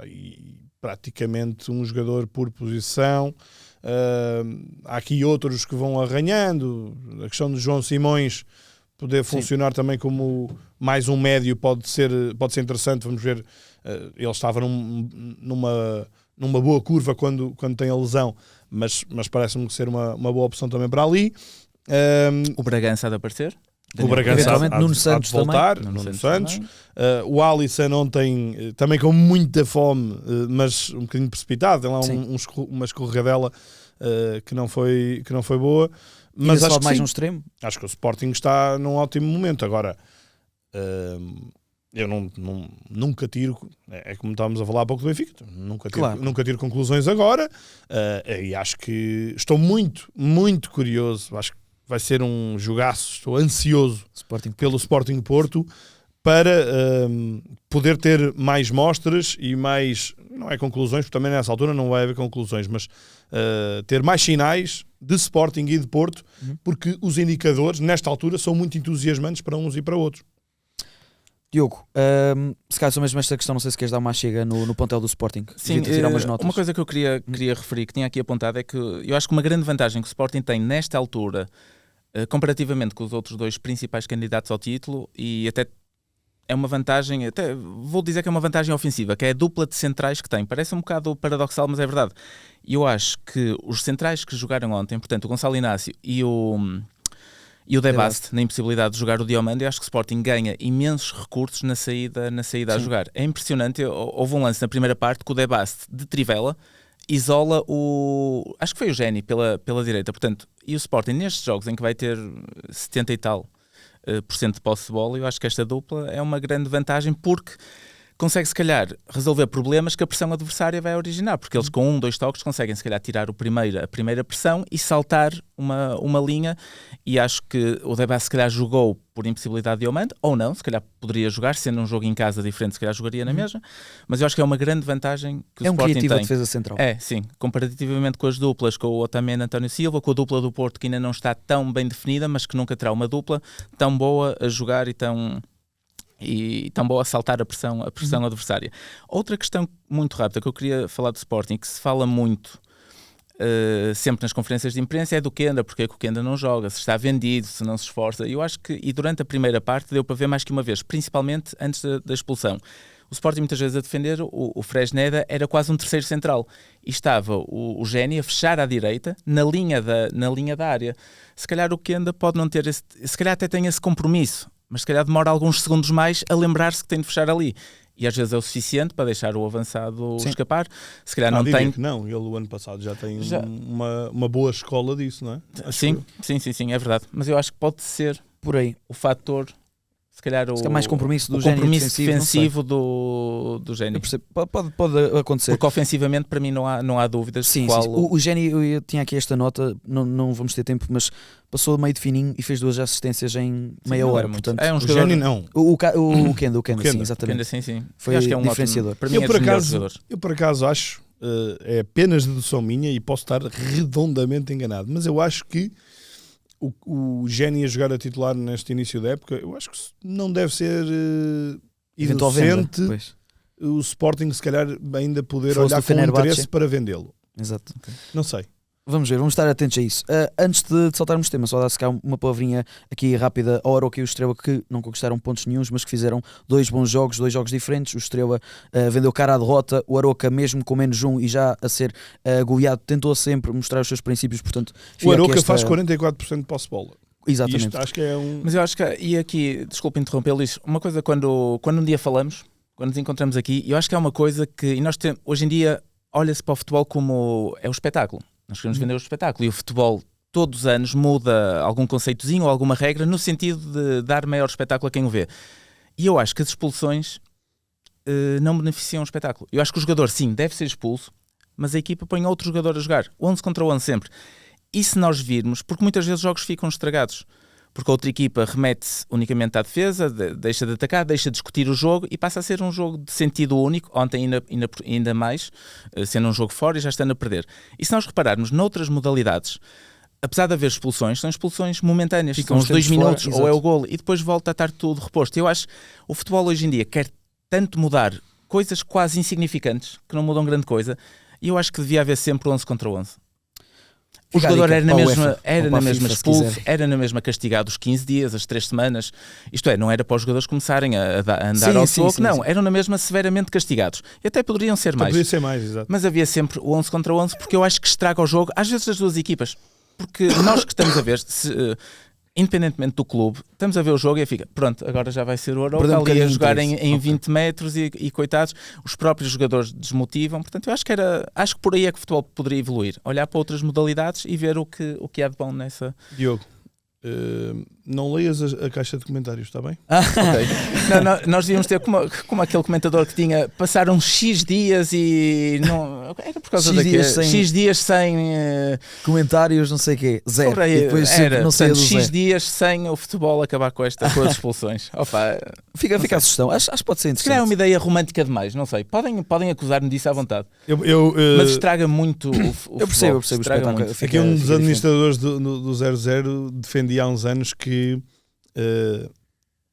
E praticamente um jogador por posição. Há aqui outros que vão arranhando. A questão de João Simões poder funcionar também como mais um médio pode ser interessante. Vamos ver, ele estava numa boa curva quando tem a lesão, mas parece-me ser uma boa opção também para ali. O Bragança há de aparecer. O Bragança há de voltar, Nuno Santos. O Alisson ontem também com muita fome, mas um bocadinho precipitado. Tem lá uma escorregadela que não foi boa. Mas acho que mais um extremo. Acho que o Sporting está num ótimo momento. Agora, eu nunca tiro, é como estávamos a falar há pouco do Benfica, nunca tiro conclusões agora, e acho que estou muito, muito curioso. Acho que vai ser um jogaço. Estou ansioso pelo Sporting Porto para poder ter mais mostras e mais, não é conclusões, porque também nessa altura não vai haver conclusões, mas ter mais sinais de Sporting e de Porto, porque os indicadores nesta altura são muito entusiasmantes para uns e para outros. Diogo, se calhar só mesmo esta questão, não sei se queres dar uma chega no plantel do Sporting. Sim, tirar umas notas. Uma coisa que eu queria referir, que tinha aqui apontado, é que eu acho que uma grande vantagem que o Sporting tem nesta altura, comparativamente com os outros dois principais candidatos ao título, e até é uma vantagem, até vou dizer que é uma vantagem ofensiva, que é a dupla de centrais que tem. Parece um bocado paradoxal, mas é verdade. E eu acho que os centrais que jogaram ontem, portanto o Gonçalo Inácio e o Debast, na impossibilidade de jogar o Diomande, eu acho que o Sporting ganha imensos recursos na saída a jogar. É impressionante. Houve um lance na primeira parte que o Debast, de trivela, isola acho que foi o Géni pela direita. Portanto, e o Sporting nestes jogos em que vai ter 70 e tal % de posse de bola, eu acho que esta dupla é uma grande vantagem, porque consegue se calhar resolver problemas que a pressão adversária vai originar, porque eles com 1-2 toques conseguem se calhar tirar a primeira pressão e saltar uma linha. E acho que o Debas se calhar jogou por impossibilidade de Diomande, ou não, se calhar poderia jogar, sendo um jogo em casa diferente, se calhar jogaria na mesma, mas eu acho que é uma grande vantagem que o Sporting tem. É um criativo a defesa central. É, sim, comparativamente com as duplas, com o Otamendi, António Silva, com a dupla do Porto, que ainda não está tão bem definida, mas que nunca terá uma dupla tão boa a jogar e tão boa a saltar a pressão adversária. Outra questão muito rápida que eu queria falar do Sporting, que se fala muito sempre nas conferências de imprensa, é do Kenda, porque é que o Kenda não joga, se está vendido, se não se esforça. Eu acho que, e durante a primeira parte deu para ver mais que uma vez, principalmente antes da expulsão. O Sporting muitas vezes a defender, o Fresneda era quase um terceiro central e estava o Géni a fechar à direita na linha da área. Se calhar o Kenda pode não ter se calhar até tem esse compromisso, mas se calhar demora alguns segundos mais a lembrar-se que tem de fechar ali. E às vezes é o suficiente para deixar o avançado escapar. Se calhar não tem. Não, ele o ano passado já tem uma boa escola disso, não é? Sim, é verdade. Mas eu acho que pode ser por aí o fator, se calhar mais compromisso do compromisso defensivo do Géni. Pode acontecer. Porque ofensivamente para mim não há dúvidas. Sim, sim. O Géni, eu tinha aqui esta nota, não vamos ter tempo, mas passou meio de fininho e fez 2 assistências em meia hora. Portanto, um jogador... Géni não. O Kenda, sim, exatamente. Sim. Foi acho que é um diferenciador. Ótimo, para mim eu por acaso acho, é apenas dedução minha e posso estar redondamente enganado, mas eu acho que o Géni a jogar a titular neste início da época, eu acho que não deve ser inocente o Sporting se calhar ainda poder olhar com interesse para vendê-lo. Exato. Não sei. Vamos ver, vamos estar atentos a isso. Antes de saltarmos tema, só dar-se cá uma palavrinha aqui rápida ao Aroca e o Estrela, que não conquistaram pontos nenhuns, mas que fizeram 2 bons jogos, 2 jogos diferentes. O Estrela vendeu cara à derrota, o Aroca mesmo com menos 1 e já a ser goleado, tentou sempre mostrar os seus princípios, portanto... O Aroca faz 44% de posse de bola. Exatamente. Isto acho que é um... Mas eu acho que, e aqui, desculpe interrompê-lo, isso, uma coisa quando um dia falamos, quando nos encontramos aqui, eu acho que é uma coisa que, e nós temos, hoje em dia, olha-se para o futebol como é o espetáculo. Nós queremos vender o espetáculo e o futebol todos os anos muda algum conceitozinho ou alguma regra no sentido de dar maior espetáculo a quem o vê. E eu acho que as expulsões não beneficiam o espetáculo. Eu acho que o jogador, sim, deve ser expulso, mas a equipa põe outro jogador a jogar, 11 contra 11 sempre. E se nós virmos, porque muitas vezes os jogos ficam estragados, porque a outra equipa remete-se unicamente à defesa, deixa de atacar, deixa de discutir o jogo e passa a ser um jogo de sentido único, ontem ainda mais, sendo um jogo fora e já estando a perder. E se nós repararmos noutras modalidades, apesar de haver expulsões, são expulsões momentâneas, são uns 2 minutos fora, ou é o golo, e depois volta a estar tudo reposto. Eu acho que o futebol hoje em dia quer tanto mudar coisas quase insignificantes, que não mudam grande coisa, e eu acho que devia haver sempre 11 contra 11. O jogador era na mesma expulso, era na mesma castigado os 15 dias, as 3 semanas. Isto é, não era para os jogadores começarem a andar ao soco, não. Eram na mesma severamente castigados. E até poderiam ser mais. Poderia ser mais, exato. Mas havia sempre o 11 contra 11, porque eu acho que estraga o jogo, às vezes das duas equipas. Porque nós que estamos a ver, independentemente do clube, estamos a ver o jogo e fica, pronto, agora já vai ser o Aroca ali a jogar em 20 metros e coitados, os próprios jogadores desmotivam. Portanto, eu acho que por aí é que o futebol poderia evoluir, olhar para outras modalidades e ver o que há de bom nessa. Diogo, não leias a caixa de comentários, está bem? Okay. Não, nós devíamos ter como aquele comentador que tinha, passaram X dias e não, era por causa X dias sem comentários, não sei o quê, 0. Aí, e depois era, não sei portanto, X dias sem o futebol acabar com as expulsões. Opa, fica a sugestão, acho que pode ser interessante. Se calhar é uma ideia romântica demais, não sei. Podem acusar-me disso à vontade. Mas estraga muito o eu percebo o espetáculo. Aqui um dos administradores do 00 defendia há uns anos que,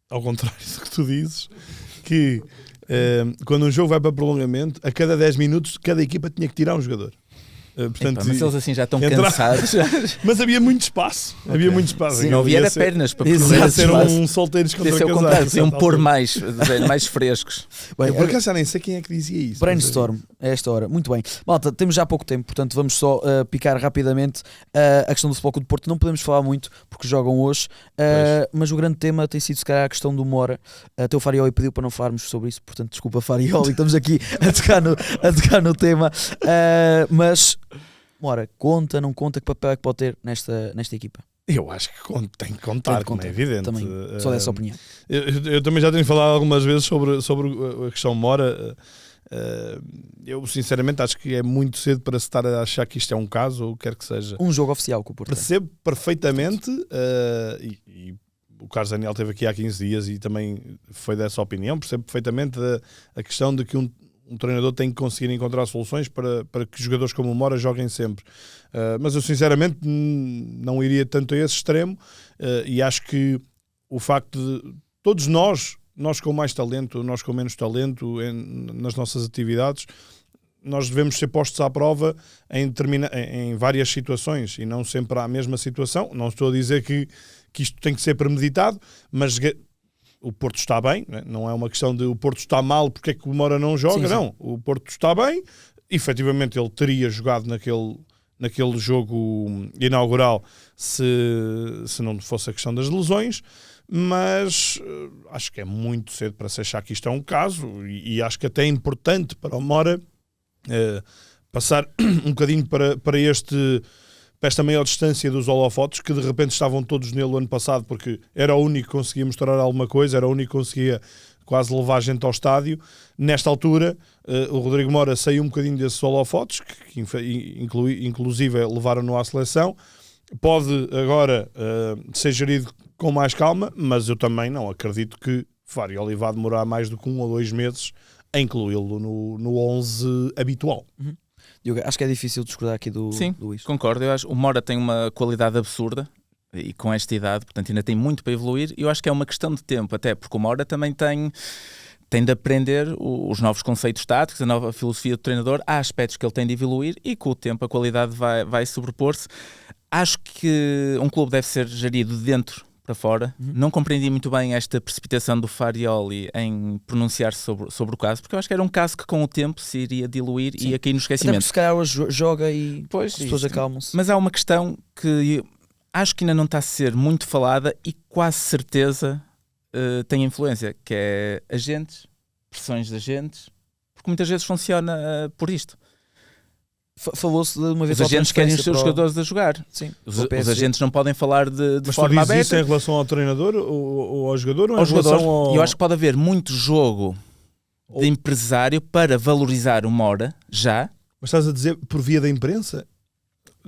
ao contrário do que tu dizes, que quando um jogo vai para prolongamento, a cada 10 minutos cada equipa tinha que tirar um jogador. Portanto, mas eles assim já estão cansados. Mas havia muito espaço. Okay. Havia muito espaço. Sim, não havia pernas para ser um solteiros contra casados. Podiam pôr mais frescos. Bem, eu por acaso já nem sei quem é que dizia isso. Brainstorm, a esta hora. Muito bem. Malta, temos já pouco tempo, portanto vamos só picar rapidamente a questão do Futebol Clube do Porto. Não podemos falar muito porque jogam hoje, mas o grande tema tem sido se calhar a questão do Mora. Até o Farioli pediu para não falarmos sobre isso, portanto desculpa Farioli, estamos aqui a tocar no tema, mas Mora, conta, não conta, que papel é que pode ter nesta equipa? Eu acho que tem que contar, como é evidente. Também, só dessa opinião. Eu também já tenho falado algumas vezes sobre a questão Mora. Eu sinceramente acho que é muito cedo para se estar a achar que isto é um caso, ou quer que seja. Um jogo oficial com o Porto. Percebo perfeitamente, e o Carlos Daniel esteve aqui há 15 dias e também foi dessa opinião, percebo perfeitamente a questão de que um treinador tem que conseguir encontrar soluções para que jogadores como o Mora joguem sempre. Mas eu sinceramente não iria tanto a esse extremo, e acho que o facto de todos nós com mais talento, nós com menos talento nas nossas atividades, nós devemos ser postos à prova em várias situações e não sempre à mesma situação. Não estou a dizer que isto tem que ser premeditado, mas o Porto está bem, né? Não é uma questão de o Porto está mal, porque é que o Moura não joga, sim. Não, o Porto está bem, efetivamente ele teria jogado naquele jogo inaugural se não fosse a questão das lesões, mas acho que é muito cedo para se achar que isto é um caso, e acho que até é importante para o Moura passar um bocadinho para esta maior distância dos holofotes, que de repente estavam todos nele o ano passado, porque era o único que conseguia mostrar alguma coisa, era o único que conseguia quase levar a gente ao estádio. Nesta altura, o Rodrigo Moura saiu um bocadinho desses holofotes, que inclusive levaram-no à seleção. Pode agora ser gerido com mais calma, mas eu também não acredito que Farioli vá demorar mais do que 1 ou 2 meses a incluí-lo no 11 habitual. Uhum. Eu acho que é difícil discordar aqui do Luís. Concordo. Eu acho que o Moura tem uma qualidade absurda e com esta idade, portanto ainda tem muito para evoluir. Eu acho que é uma questão de tempo, até porque o Moura também tem de aprender os novos conceitos táticos, a nova filosofia do treinador. Há aspectos que ele tem de evoluir e com o tempo a qualidade vai sobrepor-se. Acho que um clube deve ser gerido de dentro para fora. Não compreendi muito bem esta precipitação do Farioli em pronunciar-se sobre o caso, porque eu acho que era um caso que com o tempo se iria diluir e ia cair no esquecimento. Até se calhar hoje joga e as pessoas acalmam-se. Mas há uma questão que acho que ainda não está a ser muito falada e quase certeza tem influência, que é agentes, pressões de agentes, porque muitas vezes funciona por isto. Falou-se de uma vez os agentes querem os seus jogadores a jogar. Sim. Os agentes não podem falar de mas forma aberta. Mas isso em relação ao treinador ou ao jogador? Ou ao jogador. Eu acho que pode haver muito jogo de empresário para valorizar o Moura, já. Mas estás a dizer por via da imprensa?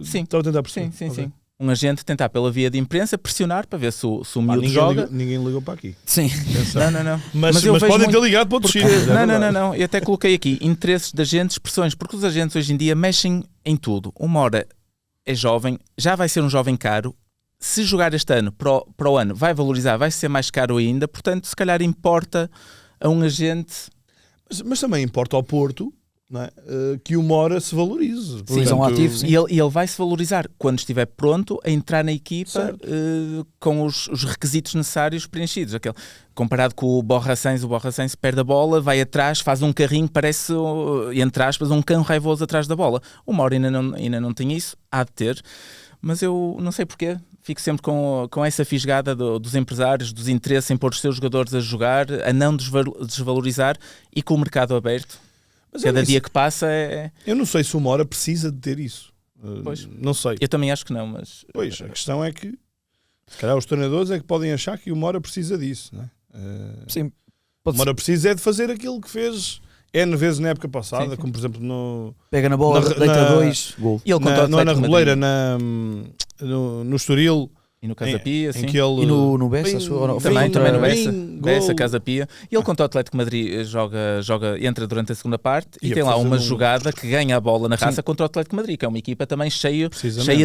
Sim. Estava a tentar perceber. Sim. Um agente tentar pela via de imprensa pressionar para ver se o miúdo joga. Ninguém ligou para aqui. Sim. Não. Mas podem ter ligado para outro Não. Eu até coloquei aqui interesses de agentes, pressões, porque os agentes hoje em dia mexem em tudo. O Moura é jovem, já vai ser um jovem caro. Se jogar este ano para o ano, vai valorizar, vai ser mais caro ainda. Portanto, se calhar importa a um agente. Mas também importa ao Porto, não é? Que o Moura se valorize. Sim, portanto, são ativos. E ele vai se valorizar quando estiver pronto a entrar na equipa com os requisitos necessários preenchidos. Comparado com o Borracens perde a bola, vai atrás, faz um carrinho, parece, entre aspas, um cão raivoso atrás da bola. O Moura ainda não tem isso, há de ter, mas eu não sei porquê. Fico sempre com essa fisgada dos empresários, dos interesses em pôr os seus jogadores a jogar, a não desvalorizar, e com o mercado aberto. Mas cada dia que passa é... Eu não sei se o Moura precisa de ter isso. Pois. Não sei. Eu também acho que não, mas... Pois, a questão é que se calhar os treinadores é que podem achar que o Moura precisa disso, não é? Sim. O Moura precisa é de fazer aquilo que fez N vezes na época passada, sim. Como por exemplo no... Pega na bola, deita 2, gol. E ele não é na Reboleira, no Estoril... E no Casa Pia, sim. Que ele... E no Bessa, também no Bessa, Casa Pia. E ele contra o Atlético de Madrid entra durante a segunda parte e tem lá uma jogada que ganha a bola na raça contra o Atlético de Madrid, que é uma equipa também cheia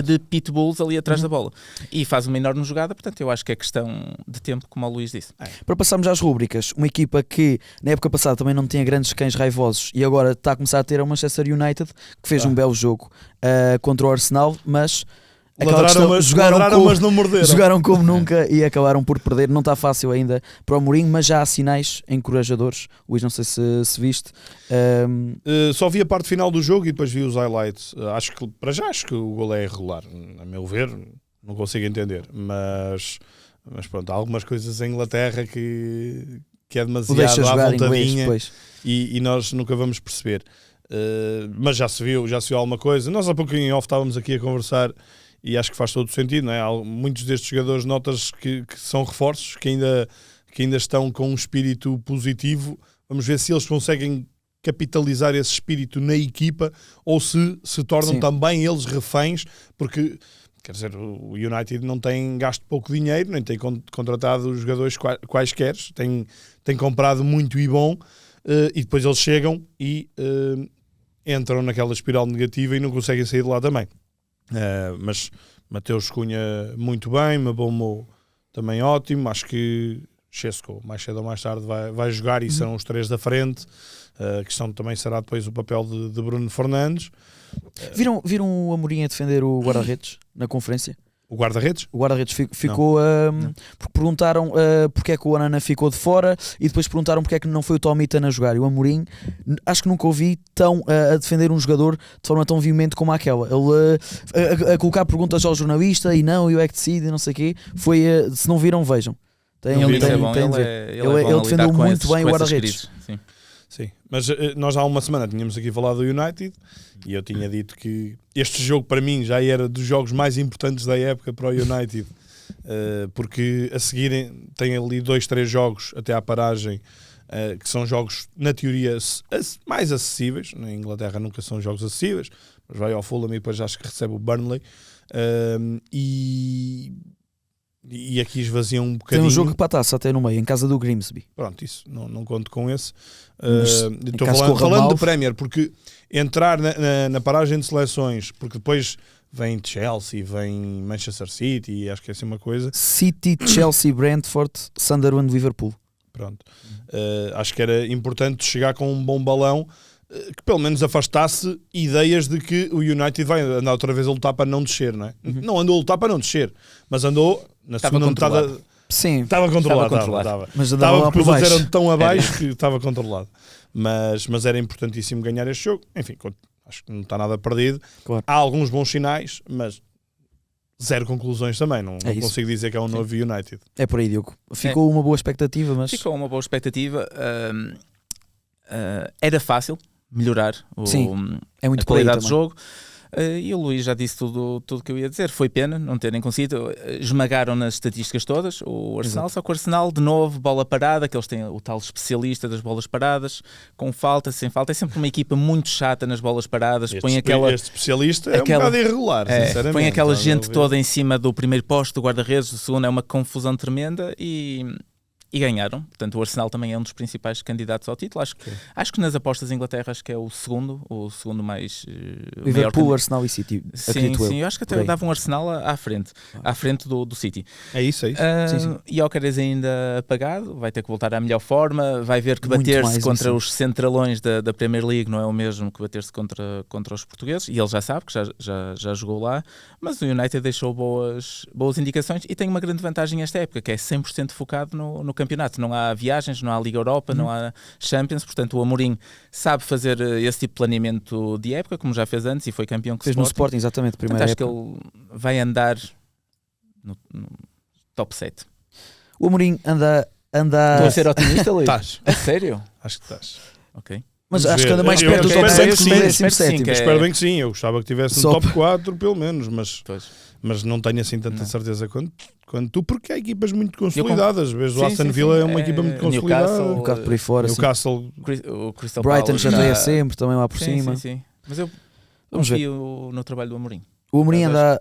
de pitbulls ali atrás da bola. E faz uma enorme jogada, portanto eu acho que é questão de tempo, como o Luís disse. Para passarmos às rúbricas, uma equipa que na época passada também não tinha grandes cães raivosos e agora está a começar a ter o Manchester United, que fez um belo jogo contra o Arsenal, mas... Jogaram como nunca e acabaram por perder. Não está fácil ainda para o Mourinho, mas já há sinais encorajadores. Luís, não sei se viste. Só vi a parte final do jogo e depois vi os highlights. Acho que o gol é irregular. A meu ver, não consigo entender. Mas pronto, há algumas coisas em Inglaterra que é demasiado à vontadinha e nós nunca vamos perceber. Mas já se viu alguma coisa. Nós há pouquinho em off estávamos aqui a conversar e acho que faz todo o sentido, não é? Há muitos destes jogadores notas que são reforços, que ainda estão com um espírito positivo. Vamos ver se eles conseguem capitalizar esse espírito na equipa ou se tornam também eles reféns, porque quer dizer, o United não tem gasto pouco dinheiro, nem tem contratado os jogadores quaisquer, tem comprado muito e bom, e depois eles chegam e entram naquela espiral negativa e não conseguem sair de lá também. Mas Mateus Cunha muito bem, Mabomo também ótimo, acho que Chesco mais cedo ou mais tarde vai jogar e serão os três da frente. A questão também será depois o papel de Bruno Fernandes. Viram o Amorim a defender o guarda-redes na conferência? O guarda-redes? O guarda-redes ficou... porque perguntaram porque é que o Onana ficou de fora e depois perguntaram porque é que não foi o Tomita a jogar. E o Amorim, acho que nunca ouvi tão a defender um jogador de forma tão veemente como aquela. Ele a colocar perguntas ao jornalista e eu é que decido e não sei o quê. Foi, se não viram, vejam. Ele defendeu muito bem o guarda-redes. Sim, mas nós há uma semana tínhamos aqui falado do United e eu tinha dito que este jogo para mim já era dos jogos mais importantes da época para o United, porque a seguir tem ali 2-3 jogos até à paragem, que são jogos na teoria mais acessíveis. Na Inglaterra nunca são jogos acessíveis, mas vai ao Fulham e depois acho que recebe o Burnley, e aqui esvaziam um bocadinho. Tem um jogo para taça até no meio, em casa do Grimsby. Pronto, isso, não conto com esse. Estou falando de Premier, porque entrar na paragem de seleções, porque depois vem Chelsea, vem Manchester City, acho que é assim uma coisa. City, Chelsea, Brentford, Sunderland, Liverpool. Pronto. Acho que era importante chegar com um bom balão, que pelo menos afastasse ideias de que o United vai andar outra vez a lutar para não descer, não é? Não andou a lutar para não descer, mas andou na segunda metade. Sim, estava controlado. Mas estava porque os outros eram tão abaixo que estava controlado. Mas era importantíssimo ganhar este jogo. Enfim, acho que não está nada perdido. Claro. Há alguns bons sinais, mas zero conclusões também. Não consigo dizer que é um novo United. É por aí, Diogo. Ficou uma boa expectativa, mas... Ficou uma boa expectativa. Era fácil melhorar é muito a qualidade do jogo. E o Luís já disse tudo que eu ia dizer. Foi pena não terem conseguido. Esmagaram nas estatísticas todas o Arsenal. Só que o Arsenal, de novo, bola parada, que eles têm o tal especialista das bolas paradas, com falta, sem falta. É sempre uma equipa muito chata nas bolas paradas. Este especialista é um bocado irregular, sinceramente. Põe aquela gente toda em cima do primeiro posto, do guarda-redes, do segundo. É uma confusão tremenda e ganharam. Portanto, o Arsenal também é um dos principais candidatos ao título. Acho que nas apostas da Inglaterra acho que é o segundo mais Liverpool, Arsenal e City. Sim, eu acho que até dava um Arsenal à frente do City. É isso. Sim. E Gyökeres ainda apagado, vai ter que voltar à melhor forma, vai ver que bater-se contra os centralões da Premier League não é o mesmo que bater-se contra os portugueses, e ele já sabe que já jogou lá, mas o United deixou boas indicações e tem uma grande vantagem esta época, que é 100% focado no campeonato. Não há viagens, não há Liga Europa, não há Champions, portanto o Amorim sabe fazer esse tipo de planeamento de época, como já fez antes e foi campeão fez no Sporting, exatamente, primeira época. Acho que ele vai andar no top 7. O Amorim anda... Estou a ser otimista, Luís? Estás. A sério? Acho que estás. Ok. Mas acho que anda mais perto do top 7 que do 17º. Espero bem que sim, eu gostava que tivesse no top 4 pelo menos, mas não tenho assim tanta certeza quanto tu, porque há equipas muito consolidadas. Vejo o Aston Villa é uma equipa muito consolidada. Um bocado por aí fora. Newcastle, o Crystal Brighton Palace já é sempre, também lá por cima. Sim. Mas eu confio no trabalho do Amorim. O Amorim anda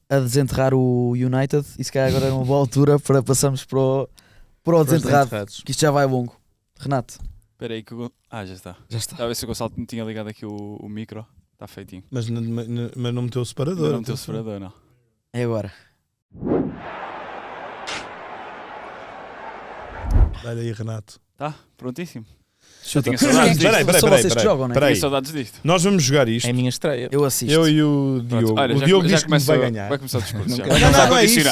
a desenterrar o United e se calhar agora é uma boa altura para passarmos para o desenterrado, que isto já vai longo. Renato. Espera aí que já está. Estava a ver se o Gonçalo me tinha ligado aqui o micro. Está feitinho. Mas não meteu o separador. Não meteu o separador, não. É agora. Dá-lhe aí, Renato. Tá, prontíssimo. Chuta. Espera Só vocês que jogam, não é? Tenho saudades disto. Nós vamos jogar isto. É a minha estreia. Eu assisto. Eu e o Diogo. Olha, o Diogo diz que vai ganhar. Vai começar o discurso.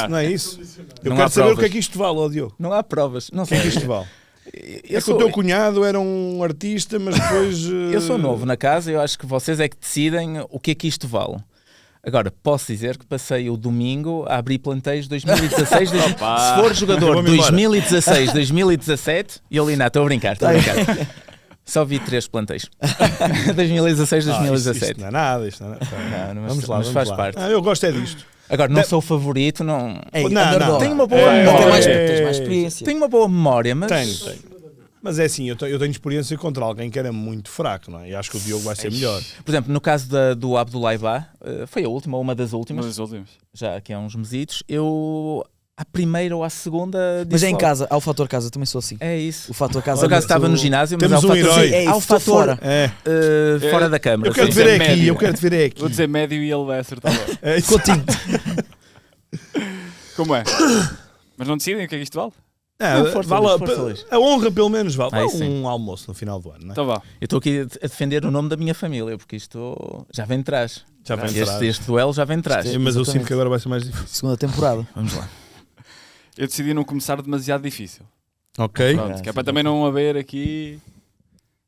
Não é isso. Eu Não quero há saber provas. o que é que isto vale, ó Diogo. Não há provas. Não O que é que isto vale? É que o teu cunhado era um artista, mas depois... Eu sou novo na casa e eu acho que vocês é que decidem o que é que isto vale. Agora, posso dizer que passei o domingo a abrir planteios 2016, se for jogador 2016, 2017, e eu ali, estou a brincar. Só vi 3 planteios. 2016, 2017. Isto não é nada. Não, Vamos lá. faz parte. Eu gosto é disto. Agora, não sou o favorito, não. Tenho uma boa memória. Tens mais experiência. Tenho uma boa memória, mas... Tenho. Mas é assim, eu tenho experiência contra alguém que era muito fraco, não é? E acho que o Diogo vai ser melhor. Por exemplo, no caso do Abdoulaye Ba, foi a última, uma das últimas. Já aqui há uns mesitos. Eu, à primeira ou à segunda... Mas é em casa, há o fator casa, também sou assim. É isso. O fator casa... Por acaso estava no ginásio, mas temos há o fator... herói. Há o fator fora da câmara. Eu quero te ver aqui. Vou dizer médio e ele vai acertar logo. Coutinho. Como é? Mas não decidem o que é que isto vale? A honra pelo menos vale um almoço no final do ano, não é? Então vá. Eu estou aqui a defender o nome da minha família, porque isto já vem de trás. Este duelo já vem de trás. Mas eu sinto que agora vai ser mais difícil. Segunda temporada. Vamos lá. Eu decidi não começar demasiado difícil. Ok. Pronto, que é para também não haver aqui...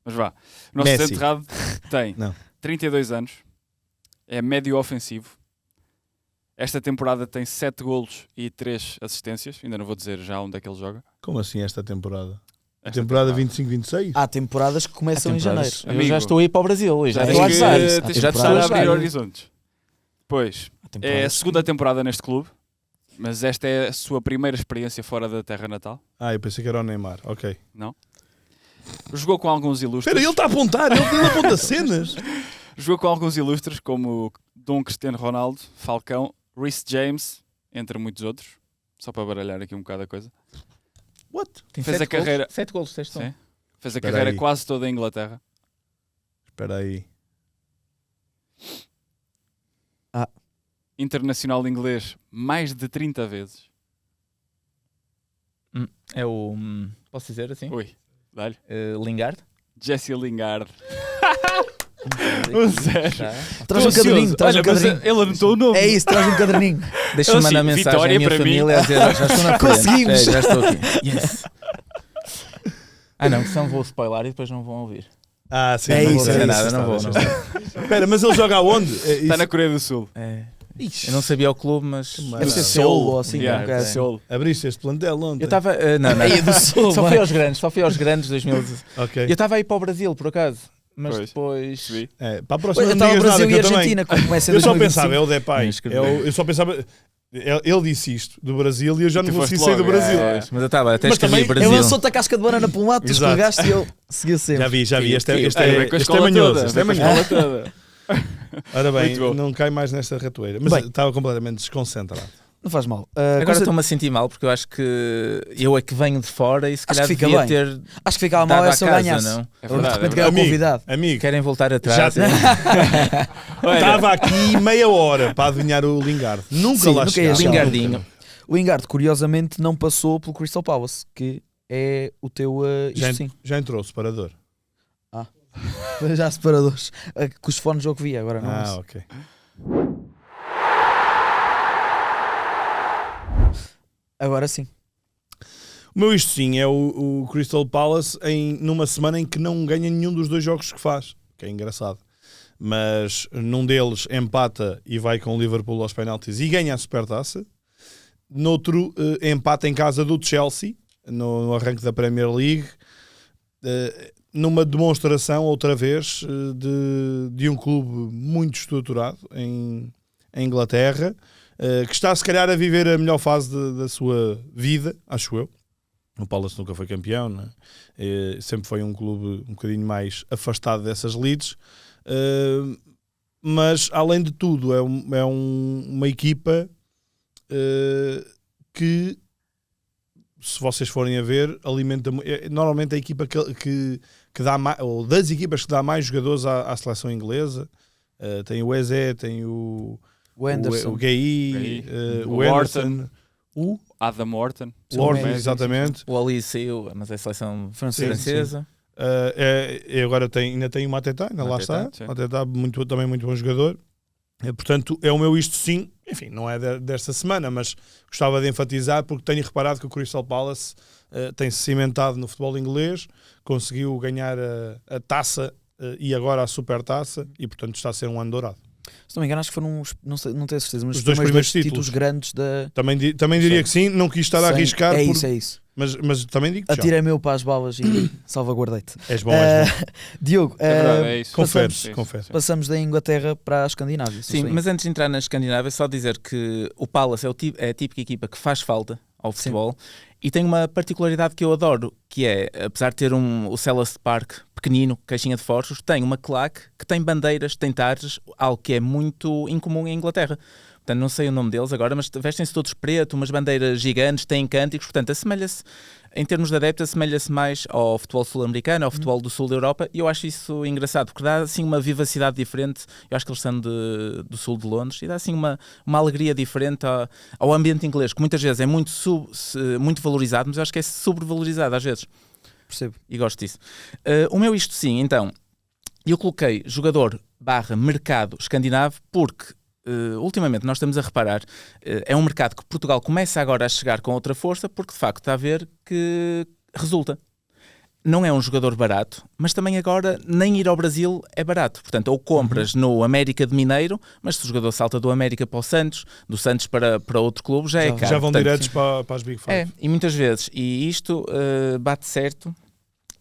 Mas vá. O nosso Messi. centrado tem 32 anos, é médio ofensivo. Esta temporada tem 7 golos e 3 assistências. Ainda não vou dizer já onde é que ele joga. Como assim esta temporada? A temporada 25-26? Há temporadas que começam em janeiro. Eu já estou a ir para o Brasil. Eu já estou a Tens que começar a abrir horizontes. Depois, é a segunda temporada neste clube, mas esta é a sua primeira experiência fora da terra natal. Eu pensei que era o Neymar. Ok. Não. Jogou com alguns ilustres. Espera, ele está a apontar. Ele aponta cenas. Jogou com alguns ilustres como Dom Cristiano Ronaldo, Falcão, Reece James, entre muitos outros. Só para baralhar aqui um bocado a coisa. What? Fez a carreira... 7 golos, sim. Fez a carreira quase toda em Inglaterra. Espera aí. Internacional inglês mais de 30 vezes. É o... Posso dizer assim? Ui, dá-lhe. Lingard? Jesse Lingard. 1-0. Traz um caderninho, traz um caderninho. Ele anotou o nome. É isso, traz um caderninho. Deixa-me Assim, mandar mensagem vitória à minha para família mim. a dizer, já estou na frente. Conseguimos. Já estou aqui. Yes. Não, que senão vou spoiler e depois não vão ouvir. Sim. É Não isso, vou dizer é nada, isso. não vou. Espera, mas ele joga aonde? Está na Coreia do Sul. Eu não sabia o clube, mas... Deve ser Seul ou assim. Seul. Abriste este plantel onde? Eu estava... Não. Só fui aos grandes 2012. Ok. Eu estava a ir para o Brasil, por acaso. Mas Pois. depois... Para a próxima Eu não estava digas Brasil nada, e que eu também. Argentina, quando começa em Eu só 2025. pensava, é o Depay. Eu só pensava... Ele disse isto do Brasil e eu já não vou sair do Brasil. Mas eu estava até Mas escrevi também- Brasil. Ele lançou-te a casca de banana para um lado, tu Exato. escorregaste e eu seguia sempre. Já vi. Este Com a é escola manhoso. toda, Este é com a manhoso. escola toda. Ora bem, Muito bom. não cai mais nesta ratoeira. Mas Bem. estava completamente desconcentrado. Não faz mal. Agora estou-me a sentir mal porque eu acho que eu é que venho de fora e se calhar que fica devia bem. ter Acho que ficava dado mal à é se eu casa, ganhasse. não? É De verdade. repente ganhar o convidado. Amigo, Querem voltar atrás. já estava aqui meia hora para adivinhar o Lingard. Nunca Sim, lá nunca ia chegava. chegar. Lingardinho. O Lingard, curiosamente, não passou pelo Crystal Palace, que é o teu... isto sim. Já entrou o separador. Já separadores. Com os fones eu que vi, agora não. Ok. Agora sim. O meu isto sim é o Crystal Palace numa semana em que não ganha nenhum dos dois jogos que faz, que é engraçado. Mas num deles empata e vai com o Liverpool aos penaltis e ganha a Supertaça. Noutro empata em casa do Chelsea, no arranque da Premier League, numa demonstração, outra vez, de um clube muito estruturado em Inglaterra, que está se calhar a viver a melhor fase da sua vida, acho eu. O Palace nunca foi campeão, não é? Sempre foi um clube um bocadinho mais afastado dessas leads, mas além de tudo é uma equipa que, se vocês forem a ver, alimenta normalmente a equipa que dá mais, ou das equipas que dá mais jogadores à seleção inglesa. Tem o Eze, tem o Anderson. o Gay, o Wharton. Anderson, Adam Wharton. Wharton, exatamente. O Ali saiu, mas é a seleção francesa. E agora ainda tem o Mateta, ainda lá está. Sim. Mateta, também muito bom jogador. Portanto, é o meu isto sim. Enfim, não é desta semana, mas gostava de enfatizar porque tenho reparado que o Crystal Palace tem-se cimentado no futebol inglês, conseguiu ganhar a taça e agora a supertaça e, portanto, está a ser um ano dourado. Se não me engano, acho que foram não tenho certeza, mas Os dois primeiros títulos grandes da... Também diria que sim, não quis estar a arriscar. É isso. Mas também digo que já. Atirei meu para as balas e salvaguardei-te. És bom. Diogo, verdade, é isso. Confesso. passamos da Inglaterra para a Escandinávia. Sim, mas antes de entrar na Escandinávia, só dizer que o Palace é a típica equipa que faz falta ao futebol e tem uma particularidade que eu adoro, que é, apesar de ter o Selhurst Park pequenino, caixinha de fósforos, tem uma claque que tem bandeiras, tem tarjas, algo que é muito incomum em Inglaterra. Portanto, não sei o nome deles agora, mas vestem-se todos preto, umas bandeiras gigantes, têm cânticos, portanto, assemelha-se em termos de adepto, assemelha-se mais ao futebol sul-americano, ao futebol do sul da Europa, e eu acho isso engraçado, porque dá assim uma vivacidade diferente. Eu acho que eles são do sul de Londres, e dá assim uma alegria diferente ao ambiente inglês, que muitas vezes é muito valorizado, mas eu acho que é sobrevalorizado às vezes. Percebo. E gosto disso. O meu isto sim, então, eu coloquei jogador/mercado escandinavo porque ultimamente nós estamos a reparar, é um mercado que Portugal começa agora a chegar com outra força, porque de facto está a ver que resulta. Não é um jogador barato, mas também agora nem ir ao Brasil é barato. Portanto, ou compras no América de Mineiro, mas se o jogador salta do América para o Santos, do Santos para outro clube, já é caro. Já vão Portanto, diretos para as Big Five. É, e muitas vezes. E isto bate certo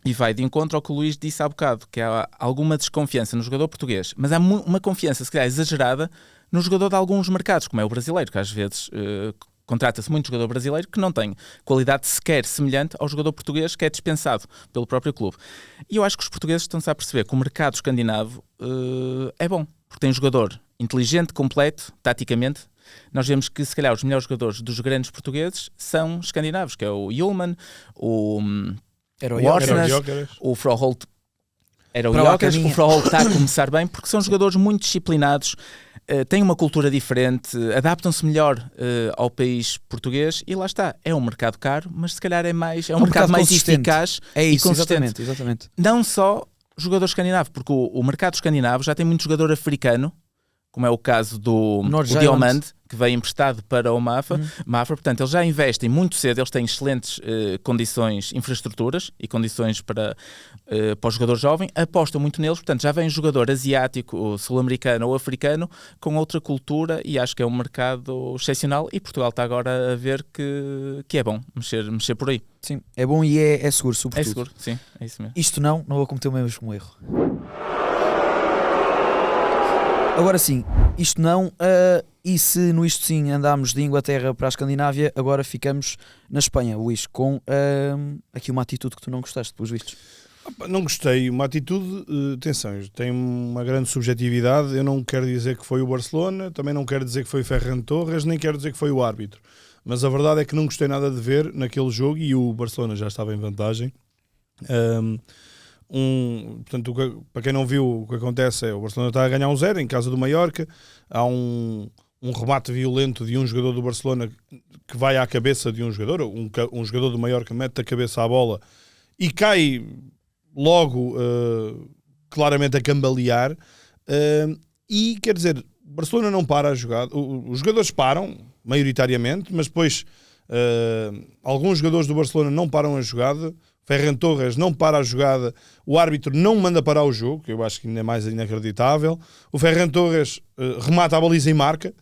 e vai de encontro ao que o Luís disse há bocado, que há alguma desconfiança no jogador português, mas há uma confiança, se calhar, exagerada no jogador de alguns mercados, como é o brasileiro, que às vezes contrata-se muito jogador brasileiro que não tem qualidade sequer semelhante ao jogador português que é dispensado pelo próprio clube. E eu acho que os portugueses estão-se a perceber que o mercado escandinavo é bom, porque tem um jogador inteligente, completo, taticamente. Nós vemos que, se calhar, os melhores jogadores dos grandes portugueses são escandinavos, que é o Hjulman, o Orsnes, o Froholt. Era o Jóqueres, o Froholt está a começar bem, porque são jogadores muito disciplinados, têm uma cultura diferente, adaptam-se melhor ao país português e lá está, é um mercado caro, mas se calhar é um mercado mais eficaz e consistente. Exatamente. Não só jogador escandinavo, porque o mercado escandinavo já tem muito jogador africano, como é o caso do Diomande, que veio emprestado para o Mafra. Portanto, eles já investem muito cedo, eles têm excelentes condições, infraestruturas e condições para o jogador jovem, apostam muito neles, portanto já vem um jogador asiático, sul-americano ou africano com outra cultura e acho que é um mercado excepcional e Portugal está agora a ver que é bom mexer por aí. Sim, é bom e é seguro, sobretudo. É seguro, sim, é isso mesmo. Isto não vou cometer o mesmo erro. Agora sim, isto não, e se no isto sim andámos de Inglaterra para a Escandinávia, agora ficamos na Espanha, Luís, com aqui uma atitude que tu não gostaste, pelos vistos. Não gostei, uma atitude, atenção, tem uma grande subjetividade, eu não quero dizer que foi o Barcelona, também não quero dizer que foi Ferran Torres, nem quero dizer que foi o árbitro, mas a verdade é que não gostei nada de ver naquele jogo e o Barcelona já estava em vantagem. Portanto, para quem não viu, o que acontece é o Barcelona está a ganhar 1-0 em casa do Mallorca, há um remate violento de um jogador do Barcelona que vai à cabeça de um jogador, um jogador do Mallorca mete a cabeça à bola e cai logo claramente a cambalear, e quer dizer, o Barcelona não para a jogada, os jogadores param maioritariamente, mas depois alguns jogadores do Barcelona não param a jogada. Ferran Torres não para a jogada, o árbitro não manda parar o jogo, que eu acho que ainda é mais inacreditável. O Ferran Torres remata a baliza e marca.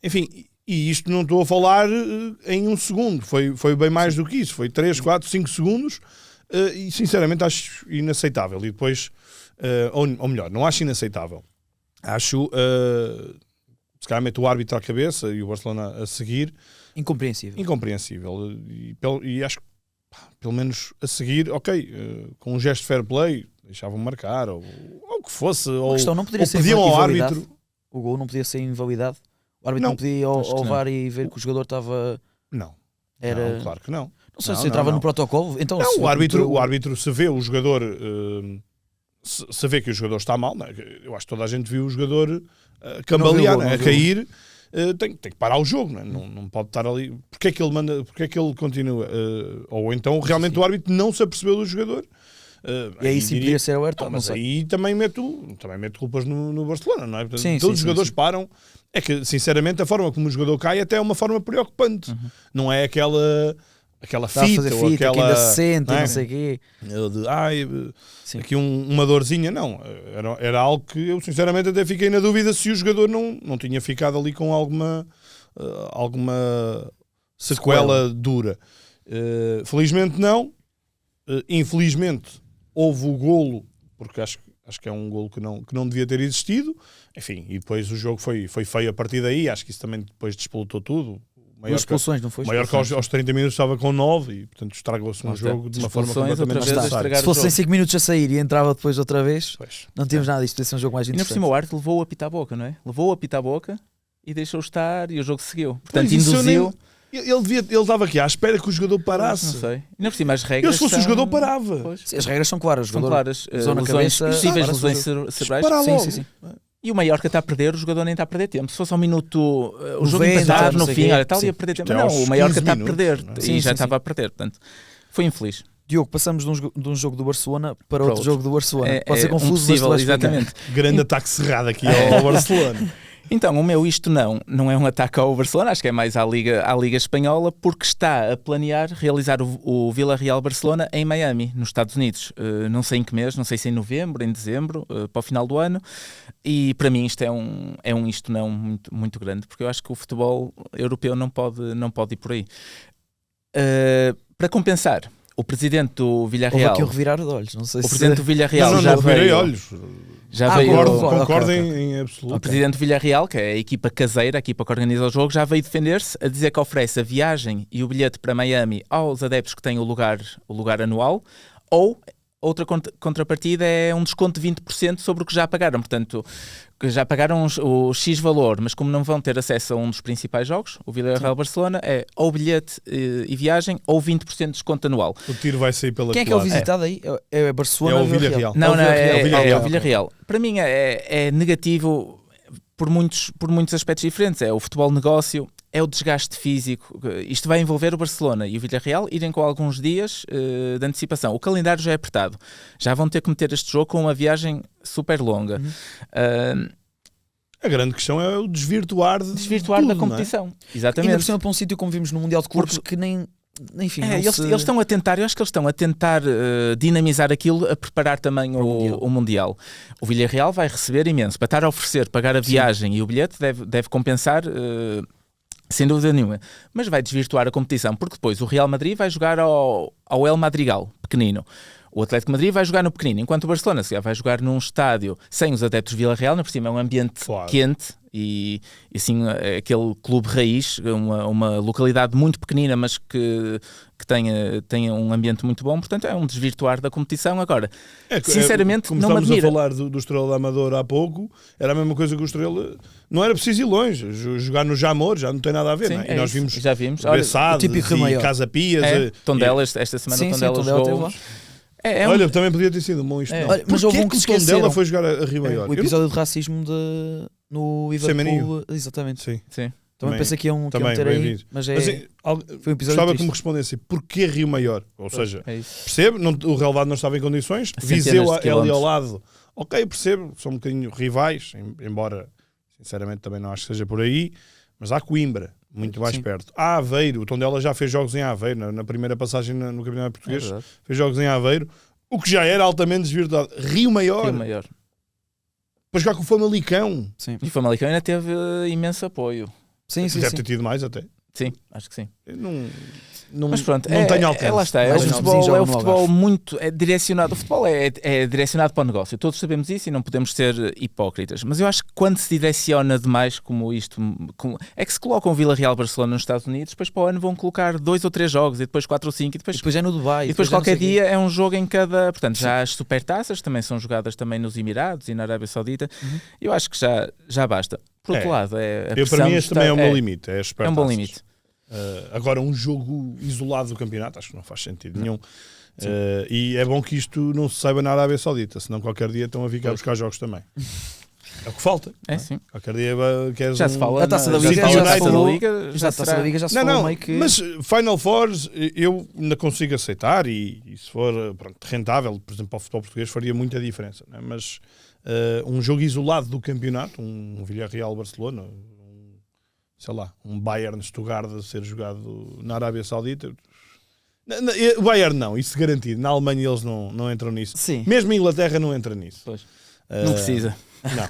Enfim, e isto não estou a falar em um segundo, foi bem mais do que isso, foi 3, 4, 5 segundos, e sinceramente acho inaceitável. E depois, ou melhor, não acho inaceitável, acho, se calhar mete o árbitro à cabeça e o Barcelona a seguir. Incompreensível. E acho que pelo menos a seguir, ok, com um gesto de fair play, deixavam marcar, ou o que fosse, ou pediam ao árbitro. O gol não podia ser invalidado? O árbitro não podia ir ao VAR e ver que o jogador estava... Não, claro que não. Não sei se entrava no protocolo. Então, não, o árbitro, se vê o jogador, se vê que o jogador está mal, não, eu acho que toda a gente viu o jogador cambalear, a cair. Tem que parar o jogo, não pode estar ali. Porque é que ele continua? Ou então realmente o árbitro não se apercebeu do jogador. E aí sim podia ser o Ayrton. Mas aí também meto culpas no Barcelona, não é? Portanto, todos os jogadores param. É que, sinceramente, a forma como o jogador cai até é uma forma preocupante. Não é aquela fita ou aquela... que ainda se sente, não sei o quê. Aqui uma dorzinha, não. Era algo que eu sinceramente até fiquei na dúvida se o jogador não tinha ficado ali com alguma sequela dura. Felizmente não. Infelizmente houve o golo, porque acho que é um golo que não devia ter existido. Enfim, e depois o jogo foi feio a partir daí. Acho que isso também depois despolutou tudo. Expulsões, não foi? O Mallorca aos 30 minutos estava com 9 e, portanto, estragou-se um jogo de uma forma completamente desnecessária. Se fossem 5 minutos a sair e entrava depois outra vez, não tínhamos nada disto. Podia ser um jogo mais interessante. E por cima o árbitro levou-o a pitar a boca, não é? Levou-o a pitar a boca e deixou estar e o jogo seguiu. Portanto, induziu... Ele estava aqui à espera que o jogador parasse. Não sei. Ainda por cima, as regras. Se fosse o jogador, parava. Sim, as regras são claras. São claras. Possíveis lesões cerebrais. Sim. E o Mallorca está a perder, o jogador nem está a perder tempo. Se fosse ao minuto, o jogo 90, empatar no não sei fim, quê. olha, está ali a perder tempo. Isto é Não, aos o Mallorca está a 15 perder. minutos, E já sim. estava a perder. Portanto, foi infeliz. Diogo, passamos de um jogo do Barcelona para outro jogo do Barcelona. Pode ser confuso, possível, mas tu vais explicar. exatamente. Grande ataque cerrado aqui ao Barcelona. Então, o meu isto não é um ataque ao Barcelona, acho que é mais à Liga Espanhola, porque está a planear realizar o Villarreal-Barcelona em Miami, nos Estados Unidos. Não sei em que mês, não sei se em novembro, em dezembro, para o final do ano. E para mim isto é um isto não muito, muito grande, porque eu acho que o futebol europeu não pode ir por aí. Para compensar, o presidente do Villarreal... Houve aqui o revirar de olhos, não sei o presidente do Villarreal não virei olhos. Já veio... Concordo ok. em absoluto. O presidente do Villarreal, que é a equipa caseira, a equipa que organiza o jogo, já veio defender-se a dizer que oferece a viagem e o bilhete para Miami aos adeptos que têm o lugar anual, ou outra contrapartida é um desconto de 20% sobre o que já pagaram. Portanto, que já pagaram o X valor, mas como não vão ter acesso a um dos principais jogos, o Villarreal-Barcelona, é ou bilhete e viagem ou 20% de desconto anual. O tiro vai sair pela Quem é que é o visitado aí? É Barcelona É o ou Villarreal. Não, é o Villarreal. Villarreal. Para mim é negativo por muitos aspectos diferentes. É o futebol negócio, é o desgaste físico. Isto vai envolver o Barcelona e o Villarreal irem com alguns dias de antecipação. O calendário já é apertado. Já vão ter que meter este jogo com uma viagem super longa. A grande questão é o desvirtuar Da competição. Ainda Exatamente. por cima para um sítio como vimos no Mundial de Clubes que nem... Enfim, Eles estão a tentar, eu acho que eles estão a tentar dinamizar aquilo, a preparar também o Mundial. O Villarreal vai receber imenso. Para estar a oferecer, pagar a viagem e o bilhete deve compensar, sem dúvida nenhuma. Mas vai desvirtuar a competição, porque depois o Real Madrid vai jogar ao El Madrigal, pequenino. O Atlético de Madrid vai jogar no pequenino, enquanto o Barcelona vai jogar num estádio sem os adeptos do Villarreal, por cima é um ambiente quente e assim aquele clube raiz, uma localidade muito pequenina, mas que tenha um ambiente muito bom, portanto é um desvirtuar da competição. Agora, sinceramente, como não me admira. Estamos a falar do Estrela da Amadora há pouco, era a mesma coisa que o Estrela, não era preciso ir longe, jogar no Jamor já não tem nada a ver, Sim, não é? E nós vimos já vimos. Bessades o típico e Casa Pias. Tondela, esta semana Tondela jogou. Olha, também podia ter sido bom isto. Mas houve um que se Tondela foi jogar a Rio Maior. O episódio de racismo no Liverpool. Exatamente. Sim. Também pensei que iam meter aí, mas foi um episódio gostava que me respondesse porquê Rio Maior? Ou seja, percebo, o relevado não estava em condições, Viseu ali ao lado, ok, percebo, são um bocadinho rivais, embora sinceramente também não acho que seja por aí, mas há Coimbra, muito mais perto. Há Aveiro, o Tondela já fez jogos em Aveiro, na primeira passagem no Campeonato Português, fez jogos em Aveiro, o que já era altamente desvirtuado. Rio Maior. Para jogar com o Famalicão. Sim. E o Famalicão ainda teve imenso apoio. Sim. Deve ter tido mais até. Sim, acho que sim. Mas pronto, não tenho alcance. Lá está, é o futebol muito direcionado. O futebol é direcionado para o negócio. Todos sabemos isso e não podemos ser hipócritas. Mas eu acho que quando se direciona demais como isto, é que se colocam o Villarreal Barcelona nos Estados Unidos, depois para o ano vão colocar 2 ou 3 jogos, e depois 4 ou 5, e depois é no Dubai. E depois qualquer dia é um jogo em cada. Portanto, já as supertaças também são jogadas também nos Emirados e na Arábia Saudita. Eu acho que já basta. Por outro lado, para mim este também é um bom limite. É um bom limite. Agora, um jogo isolado do campeonato, acho que não faz sentido nenhum. E é bom que isto não se saiba na Arábia Saudita, senão qualquer dia estão a vir cá buscar jogos também. É o que falta. Sim. Qualquer dia queres já se fala. A Taça da Liga já se falou meio que... Mas Final Fours eu ainda consigo aceitar e se for rentável, por exemplo, para o futebol português faria muita diferença. Não é? Mas um jogo isolado do campeonato, um Villarreal-Barcelona, sei lá, um Bayern-Stuttgart a ser jogado na Arábia Saudita. O Bayern não, isso garantido. Na Alemanha eles não entram nisso. Sim. Mesmo a Inglaterra não entra nisso. Não precisa. Não.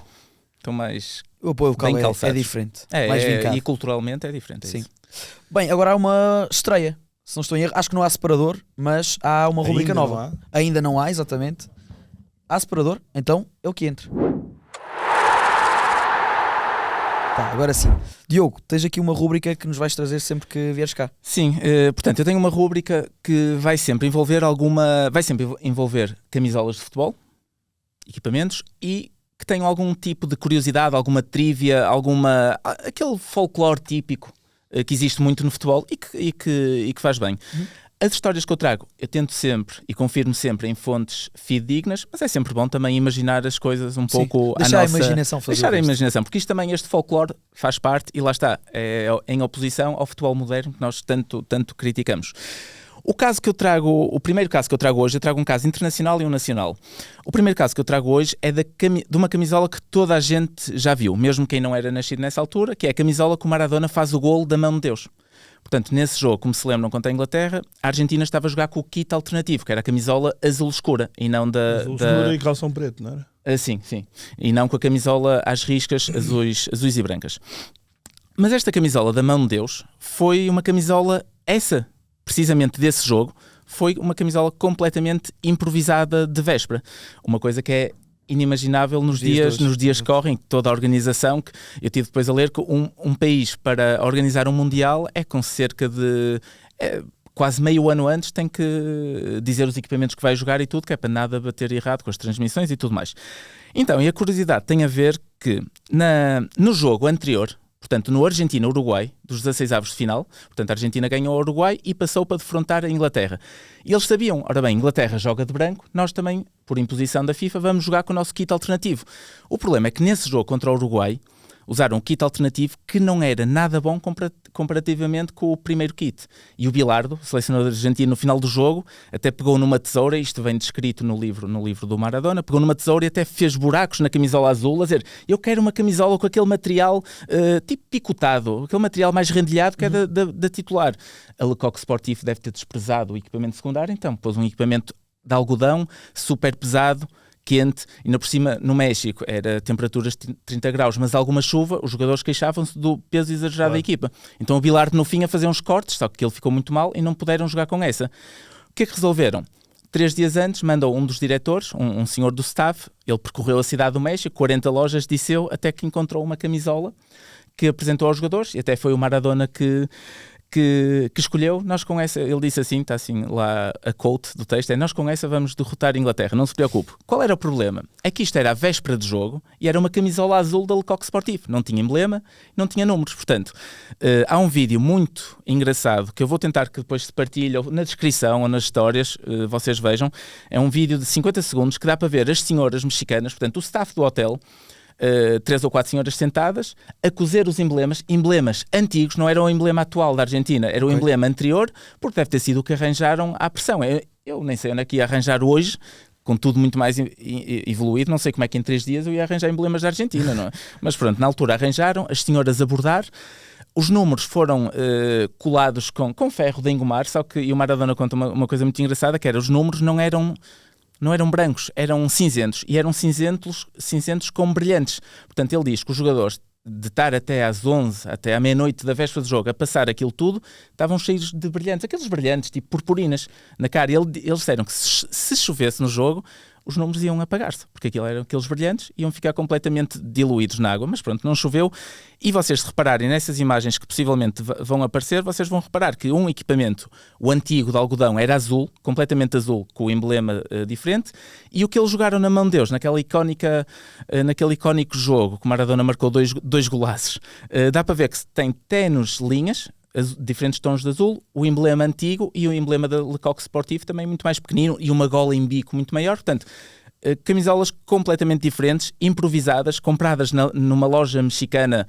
Estão mais... O apoio local é diferente. Mais vincado. E culturalmente é diferente. Sim. Bem, agora há uma estreia. Se não estou em erro, acho que não há separador, mas há uma rubrica nova. Ainda não há, exatamente. Há separador, então é o que entra. Tá, agora sim. Diogo, tens aqui uma rúbrica que nos vais trazer sempre que vieres cá. Sim, portanto, eu tenho uma rúbrica que vai sempre envolver camisolas de futebol, equipamentos e que tenham algum tipo de curiosidade, alguma trivia, aquele folclore típico que existe muito no futebol e que faz bem. As histórias que eu trago, eu tento sempre e confirmo sempre em fontes fidedignas, mas é sempre bom também imaginar as coisas pouco à deixar nossa... a imaginação fazer Deixar a isto. imaginação, porque isto também, este folclore faz parte, e lá está, é em oposição ao futebol moderno que nós tanto criticamos. O primeiro caso que eu trago hoje, eu trago um caso internacional e um nacional. O primeiro caso que eu trago hoje é de uma camisola que toda a gente já viu, mesmo quem não era nascido nessa altura, que é a camisola que o Maradona faz o golo da mão de Deus. Portanto, nesse jogo, como se lembram, contra a Inglaterra, a Argentina estava a jogar com o kit alternativo, que era a camisola azul escura, e não azul escura e calção preto, não era? Sim. E não com a camisola às riscas azuis e brancas. Mas esta camisola da mão de Deus foi uma camisola, precisamente desse jogo, foi uma camisola completamente improvisada de véspera. Uma coisa que é inimaginável nos dias que correm, toda a organização, que eu tive depois a ler que um país para organizar um Mundial é com cerca de... quase meio ano antes tem que dizer os equipamentos que vai jogar e tudo, que é para nada bater errado com as transmissões e tudo mais. Então, e a curiosidade tem a ver que no jogo anterior, portanto, no Argentina-Uruguai, dos 16avos de final, portanto, a Argentina ganhou ao Uruguai e passou para defrontar a Inglaterra. E eles sabiam, ora bem, a Inglaterra joga de branco, nós também, por imposição da FIFA, vamos jogar com o nosso kit alternativo. O problema é que nesse jogo contra o Uruguai, usaram um kit alternativo que não era nada bom comparativamente com o primeiro kit. E o Bilardo, selecionador argentino, no final do jogo, até pegou numa tesoura, isto vem descrito no livro do Maradona, pegou numa tesoura e até fez buracos na camisola azul, a dizer, eu quero uma camisola com aquele material tipo picotado, aquele material mais rendilhado que é da titular. A Lecoq Sportif deve ter desprezado o equipamento secundário, então pôs um equipamento de algodão, super pesado, quente, e ainda por cima no México era temperaturas de 30 graus, mas alguma chuva, os jogadores queixavam-se do peso exagerado da equipa. Então o Bilardo no fim a fazer uns cortes, só que ele ficou muito mal e não puderam jogar com essa. O que é que resolveram? 3 dias antes mandou um dos diretores, um senhor do staff, ele percorreu a cidade do México, 40 lojas, disseu, até que encontrou uma camisola que apresentou aos jogadores, e até foi o Maradona que escolheu. Nós com essa, ele disse assim, está assim lá a quote do texto, nós com essa vamos derrotar a Inglaterra, não se preocupe. Qual era o problema? É que isto era a véspera de jogo e era uma camisola azul da Lecoq Sportif, não tinha emblema, não tinha números, portanto há um vídeo muito engraçado que eu vou tentar que depois se partilhe na descrição ou nas histórias, vocês vejam, é um vídeo de 50 segundos que dá para ver as senhoras mexicanas, portanto o staff do hotel, 3 ou 4 senhoras sentadas a cozer os emblemas antigos, não era o emblema atual da Argentina, era o emblema anterior, porque deve ter sido o que arranjaram à pressão. Eu nem sei onde é que ia arranjar hoje, com tudo muito mais evoluído, não sei como é que em 3 dias eu ia arranjar emblemas da Argentina, não é? Mas pronto, na altura arranjaram, as senhoras a bordar, os números foram colados com ferro de engomar, só que, e o Maradona conta uma coisa muito engraçada, que era, os números não eram brancos, eram cinzentos, e eram cinzentos com brilhantes. Portanto, ele diz que os jogadores, de estar até às 11, até à meia-noite da véspera do jogo, a passar aquilo tudo, estavam cheios de brilhantes, aqueles brilhantes tipo purpurinas na cara. Eles disseram que se chovesse no jogo, os números iam apagar-se, porque aqueles brilhantes iam ficar completamente diluídos na água. Mas pronto, não choveu. E vocês, se repararem nessas imagens que possivelmente vão aparecer, vocês vão reparar que um equipamento, o antigo de algodão, era azul, completamente azul, com o emblema diferente, e o que eles jogaram na mão de Deus, naquele icónico jogo, que o Maradona marcou dois golaços, dá para ver que tem ténues linhas, diferentes tons de azul, o emblema antigo e o emblema da Lecoq Sportif também muito mais pequenino e uma gola em bico muito maior. Portanto, camisolas completamente diferentes, improvisadas, compradas numa loja mexicana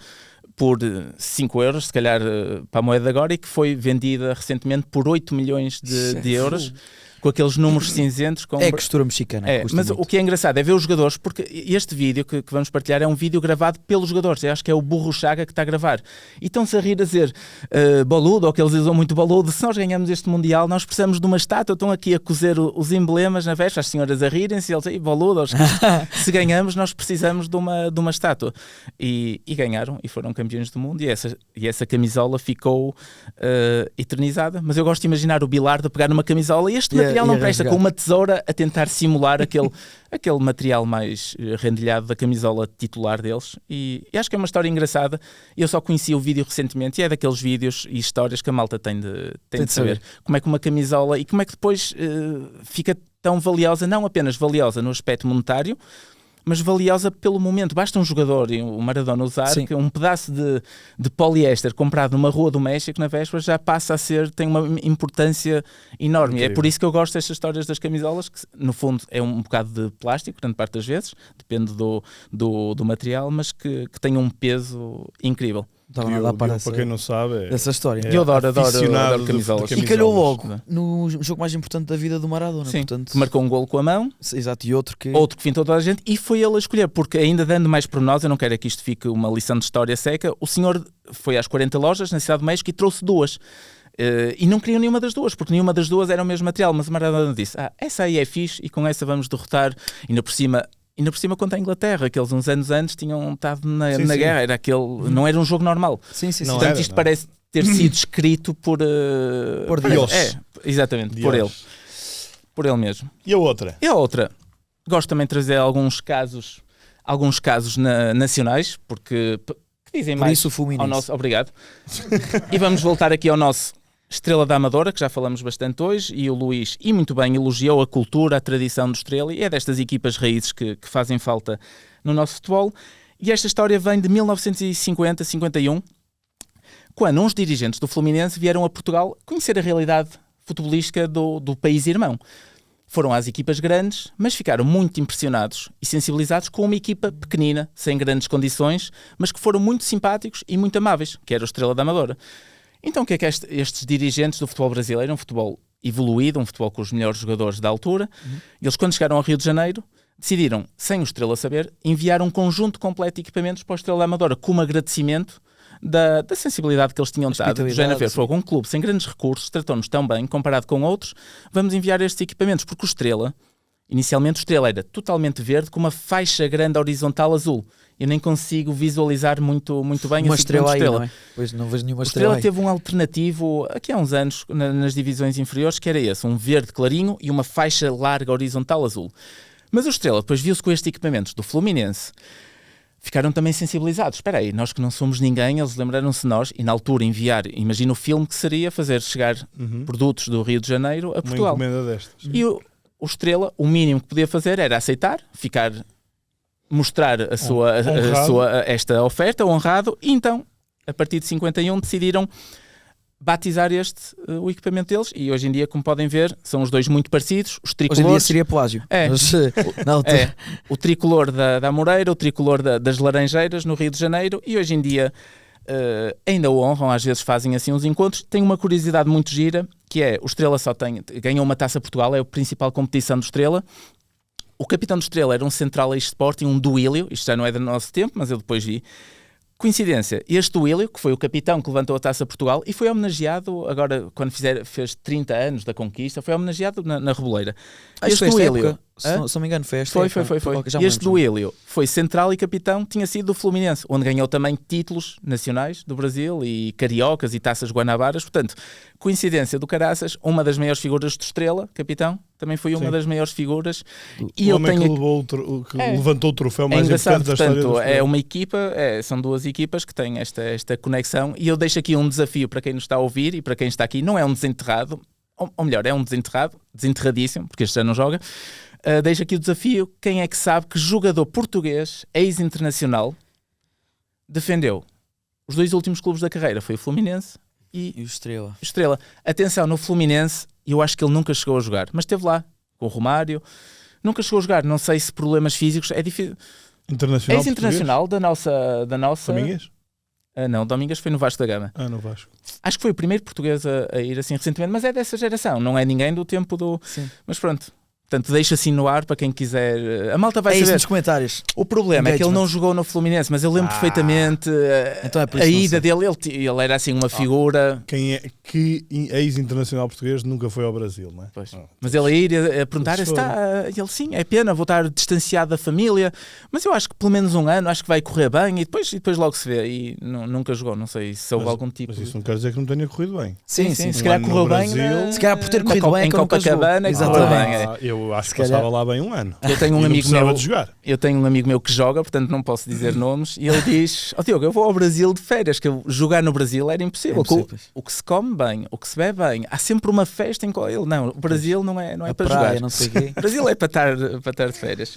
por 5 euros, se calhar para a moeda de agora, e que foi vendida recentemente por 8 milhões de euros. Com aqueles números cinzentos. É costura mexicana. Mas muito. O que é engraçado é ver os jogadores, porque este vídeo que vamos partilhar é um vídeo gravado pelos jogadores. Eu acho que é o Burro Chaga que está a gravar. E estão-se a rir a dizer boludo, ou que eles usam muito boludo, se nós ganhamos este Mundial, nós precisamos de uma estátua. Estão aqui a cozer os emblemas na véspera, as senhoras a rirem-se, e eles aí, boludo, se ganhamos, nós precisamos de uma estátua. E ganharam, e foram campeões do mundo, e essa camisola ficou eternizada. Mas eu gosto de imaginar o Bilardo a pegar numa camisola e este material não presta, com uma tesoura a tentar simular aquele material mais rendilhado da camisola titular deles, e acho que é uma história engraçada. Eu só conheci o vídeo recentemente e é daqueles vídeos e histórias que a malta tem de saber como é que uma camisola, e como é que depois fica tão valiosa, não apenas valiosa no aspecto monetário, mas valiosa pelo momento. Basta um jogador, o Maradona usar, que um pedaço de poliéster comprado numa rua do México na véspera já passa a tem uma importância enorme. Incrível. É por isso que eu gosto destas histórias das camisolas, que no fundo é um bocado de plástico, grande parte das vezes, depende do material, mas que tem um peso incrível. Para quem não sabe, essa história. Eu adoro camisolas. E calhou logo no jogo mais importante da vida do Maradona. Sim, portanto... marcou um golo com a mão. Exato, e outro que fintou toda a gente, e foi ele a escolher, porque ainda dando mais por nós, eu não quero que isto fique uma lição de história seca, o senhor foi às 40 lojas na Cidade do México e trouxe 2. E não queriam nenhuma das duas, porque nenhuma das duas era o mesmo material, mas o Maradona disse, essa aí é fixe e com essa vamos derrotar, ainda por cima contra a Inglaterra, que eles uns anos antes tinham estado na guerra, era não era um jogo normal. Portanto, isto parece ter sido escrito por Deus. Exatamente, Deus. Por ele mesmo. E a outra? Gosto também de trazer alguns casos nacionais, porque dizem por mais isso o ao nosso. Obrigado. E vamos voltar aqui ao nosso Estrela da Amadora, que já falamos bastante hoje, e o Luís, e muito bem, elogiou a cultura, a tradição do Estrela, e é destas equipas raízes que fazem falta no nosso futebol. E esta história vem de 1950-51, quando uns dirigentes do Fluminense vieram a Portugal conhecer a realidade futebolística do país irmão. Foram às equipas grandes, mas ficaram muito impressionados e sensibilizados com uma equipa pequenina, sem grandes condições, mas que foram muito simpáticos e muito amáveis, que era o Estrela da Amadora. Então o que é que estes dirigentes do futebol brasileiro, um futebol evoluído, um futebol com os melhores jogadores da altura, eles quando chegaram ao Rio de Janeiro, decidiram, sem o Estrela saber, enviar um conjunto completo de equipamentos para o Estrela da Amadora, como agradecimento da sensibilidade que eles tinham dado. Do género, foi um clube sem grandes recursos, tratou-nos tão bem, comparado com outros, vamos enviar estes equipamentos, porque inicialmente o Estrela era totalmente verde, com uma faixa grande horizontal azul. Eu nem consigo visualizar muito bem uma esse estrela aí, Estrela. Não é? Pois não vejo nenhuma estrela. O Estrela teve um alternativo, aqui há uns anos, nas divisões inferiores, que era esse, um verde clarinho e uma faixa larga horizontal azul. Mas o Estrela depois viu-se com estes equipamentos do Fluminense, ficaram também sensibilizados. Espera aí, nós que não somos ninguém, eles lembraram-se de nós, e na altura imagina o filme que seria fazer chegar produtos do Rio de Janeiro a Portugal. Uma encomenda destas. E o Estrela, o mínimo que podia fazer era aceitar, mostrar esta oferta, honrado, e então, a partir de 51, decidiram batizar o equipamento deles, e hoje em dia, como podem ver, são os dois muito parecidos, os tricolores... Hoje em dia seria plágio. O tricolor da Amoreira, o tricolor das Laranjeiras, no Rio de Janeiro, e hoje em dia ainda o honram, às vezes fazem assim uns encontros. Tem uma curiosidade muito gira, que é, o Estrela ganhou uma Taça Portugal, é a principal competição do Estrela. O capitão do Estrela era um central ex-Sporting, um Duílio, isto já não é do nosso tempo, mas eu depois vi. Coincidência, este Duílio, que foi o capitão que levantou a Taça Portugal e foi homenageado, agora quando fez 30 anos da conquista, foi homenageado na Reboleira. Este Duílio, se não me engano, foi esta época. Foi. Este Duílio foi central e capitão, tinha sido do Fluminense, onde ganhou também títulos nacionais do Brasil e cariocas e taças guanabaras. Portanto, coincidência do caraças, uma das maiores figuras do Estrela, capitão, também foi uma das maiores figuras. E ele levantou o troféu mais importante da história do Estrela. É uma equipa, são duas equipas que têm esta conexão, e eu deixo aqui um desafio para quem nos está a ouvir e para quem está aqui, não é um desenterrado, ou melhor, é um desenterradíssimo, porque este já não joga. Deixo aqui o desafio, quem é que sabe que jogador português, ex-internacional, defendeu os dois últimos clubes da carreira? Foi o Fluminense e o Estrela. Atenção, no Fluminense, eu acho que ele nunca chegou a jogar, mas esteve lá, com o Romário, nunca chegou a jogar, não sei se problemas físicos, é difícil. Internacional ex-internacional da nossa... Domingues? Não, Domingues foi no Vasco da Gama. No Vasco. Acho que foi o primeiro português a ir assim recentemente, mas é dessa geração, não é ninguém do tempo do... Sim. Mas pronto. Portanto, deixa assim no ar para quem quiser. A malta vai saber. Isso nos comentários. O problema é que ele não jogou no Fluminense, mas eu lembro perfeitamente então a ida dele. Ele era assim uma figura. Quem é que ex-internacional português nunca foi ao Brasil, não é? Pois. Mas ele a ir a perguntar se está. Ele sim, é pena, vou estar distanciado da família. Mas eu acho que pelo menos um ano, acho que vai correr bem e depois logo se vê. E nunca jogou, não sei se houve algum tipo. Mas isso não quer dizer que não tenha corrido bem. Sim. Se calhar correu bem. Se calhar por ter corrido bem em Copacabana. Exatamente. Eu acho que passava lá bem um ano. Eu tenho um amigo meu que joga, portanto não posso dizer nomes, e ele diz: Diogo, eu vou ao Brasil de férias, que eu jogar no Brasil era impossível. O que se come bem, o que se bebe bem, há sempre uma festa em qual ele. Não, o Brasil não é para praia, jogar. Não sei quê. O Brasil é para estar de férias.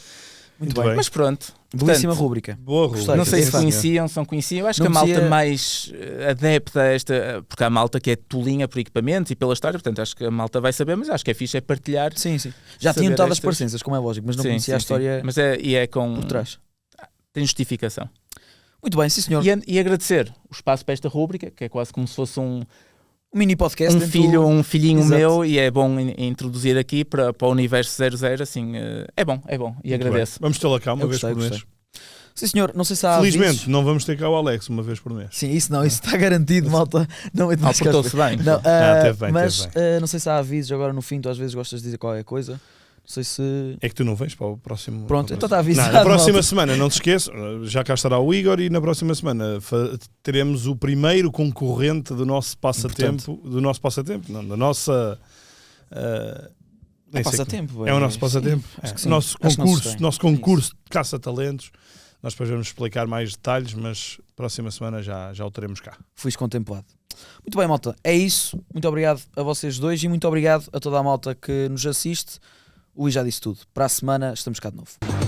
Muito bem. Mas pronto. Belíssima rúbrica. Boa rúbrica. Não sei se Gostei. conheciam, se não conheciam. Eu acho Não que a malta conhecia. mais adepta a esta... Porque há malta que é tolinha por equipamentos e pela história, portanto acho que a malta vai saber, mas acho que é fixe é partilhar. Sim. Já Saber tinha notado as estas- parecenças, como é lógico, mas não Sim, conhecia a sim, história sim. Mas é com... por trás. Tem justificação. Muito bem, sim senhor. E agradecer o espaço para esta rúbrica, que é quase como se fosse um mini podcast. um filhinho Exato. meu, e é bom introduzir aqui para o universo 00, assim, é bom, e Muito agradeço. bem. Vamos tê-la cá uma Eu vez gostei, por mês. gostei. Sim senhor, não sei se há Felizmente, avisos. não vamos ter cá o Alex uma vez por mês. Sim, isso está garantido, malta. Não é Ah, portou-se bem. Não, teve bem, mas teve não sei se há avisos agora no fim, tu às vezes gostas de dizer qualquer coisa. Não sei se. É que tu não vens para o próximo. Pronto, para o então próximo. está avisado, Não, na próxima malta. semana, não te esqueças, já cá estará o Igor e na próxima semana teremos o primeiro concorrente do nosso passatempo. Do nosso passatempo? Não, da nossa. nem sei passatempo, como. É o nosso passatempo. acho É. que sim. Nosso Acho que não se concurso, tem. nosso concurso de caça-talentos. Nós depois vamos explicar mais detalhes, mas próxima semana já o teremos cá. Fui contemplado. Muito bem, malta. É isso. Muito obrigado a vocês dois e muito obrigado a toda a malta que nos assiste. O Luís já disse tudo. Para a semana estamos cá de novo.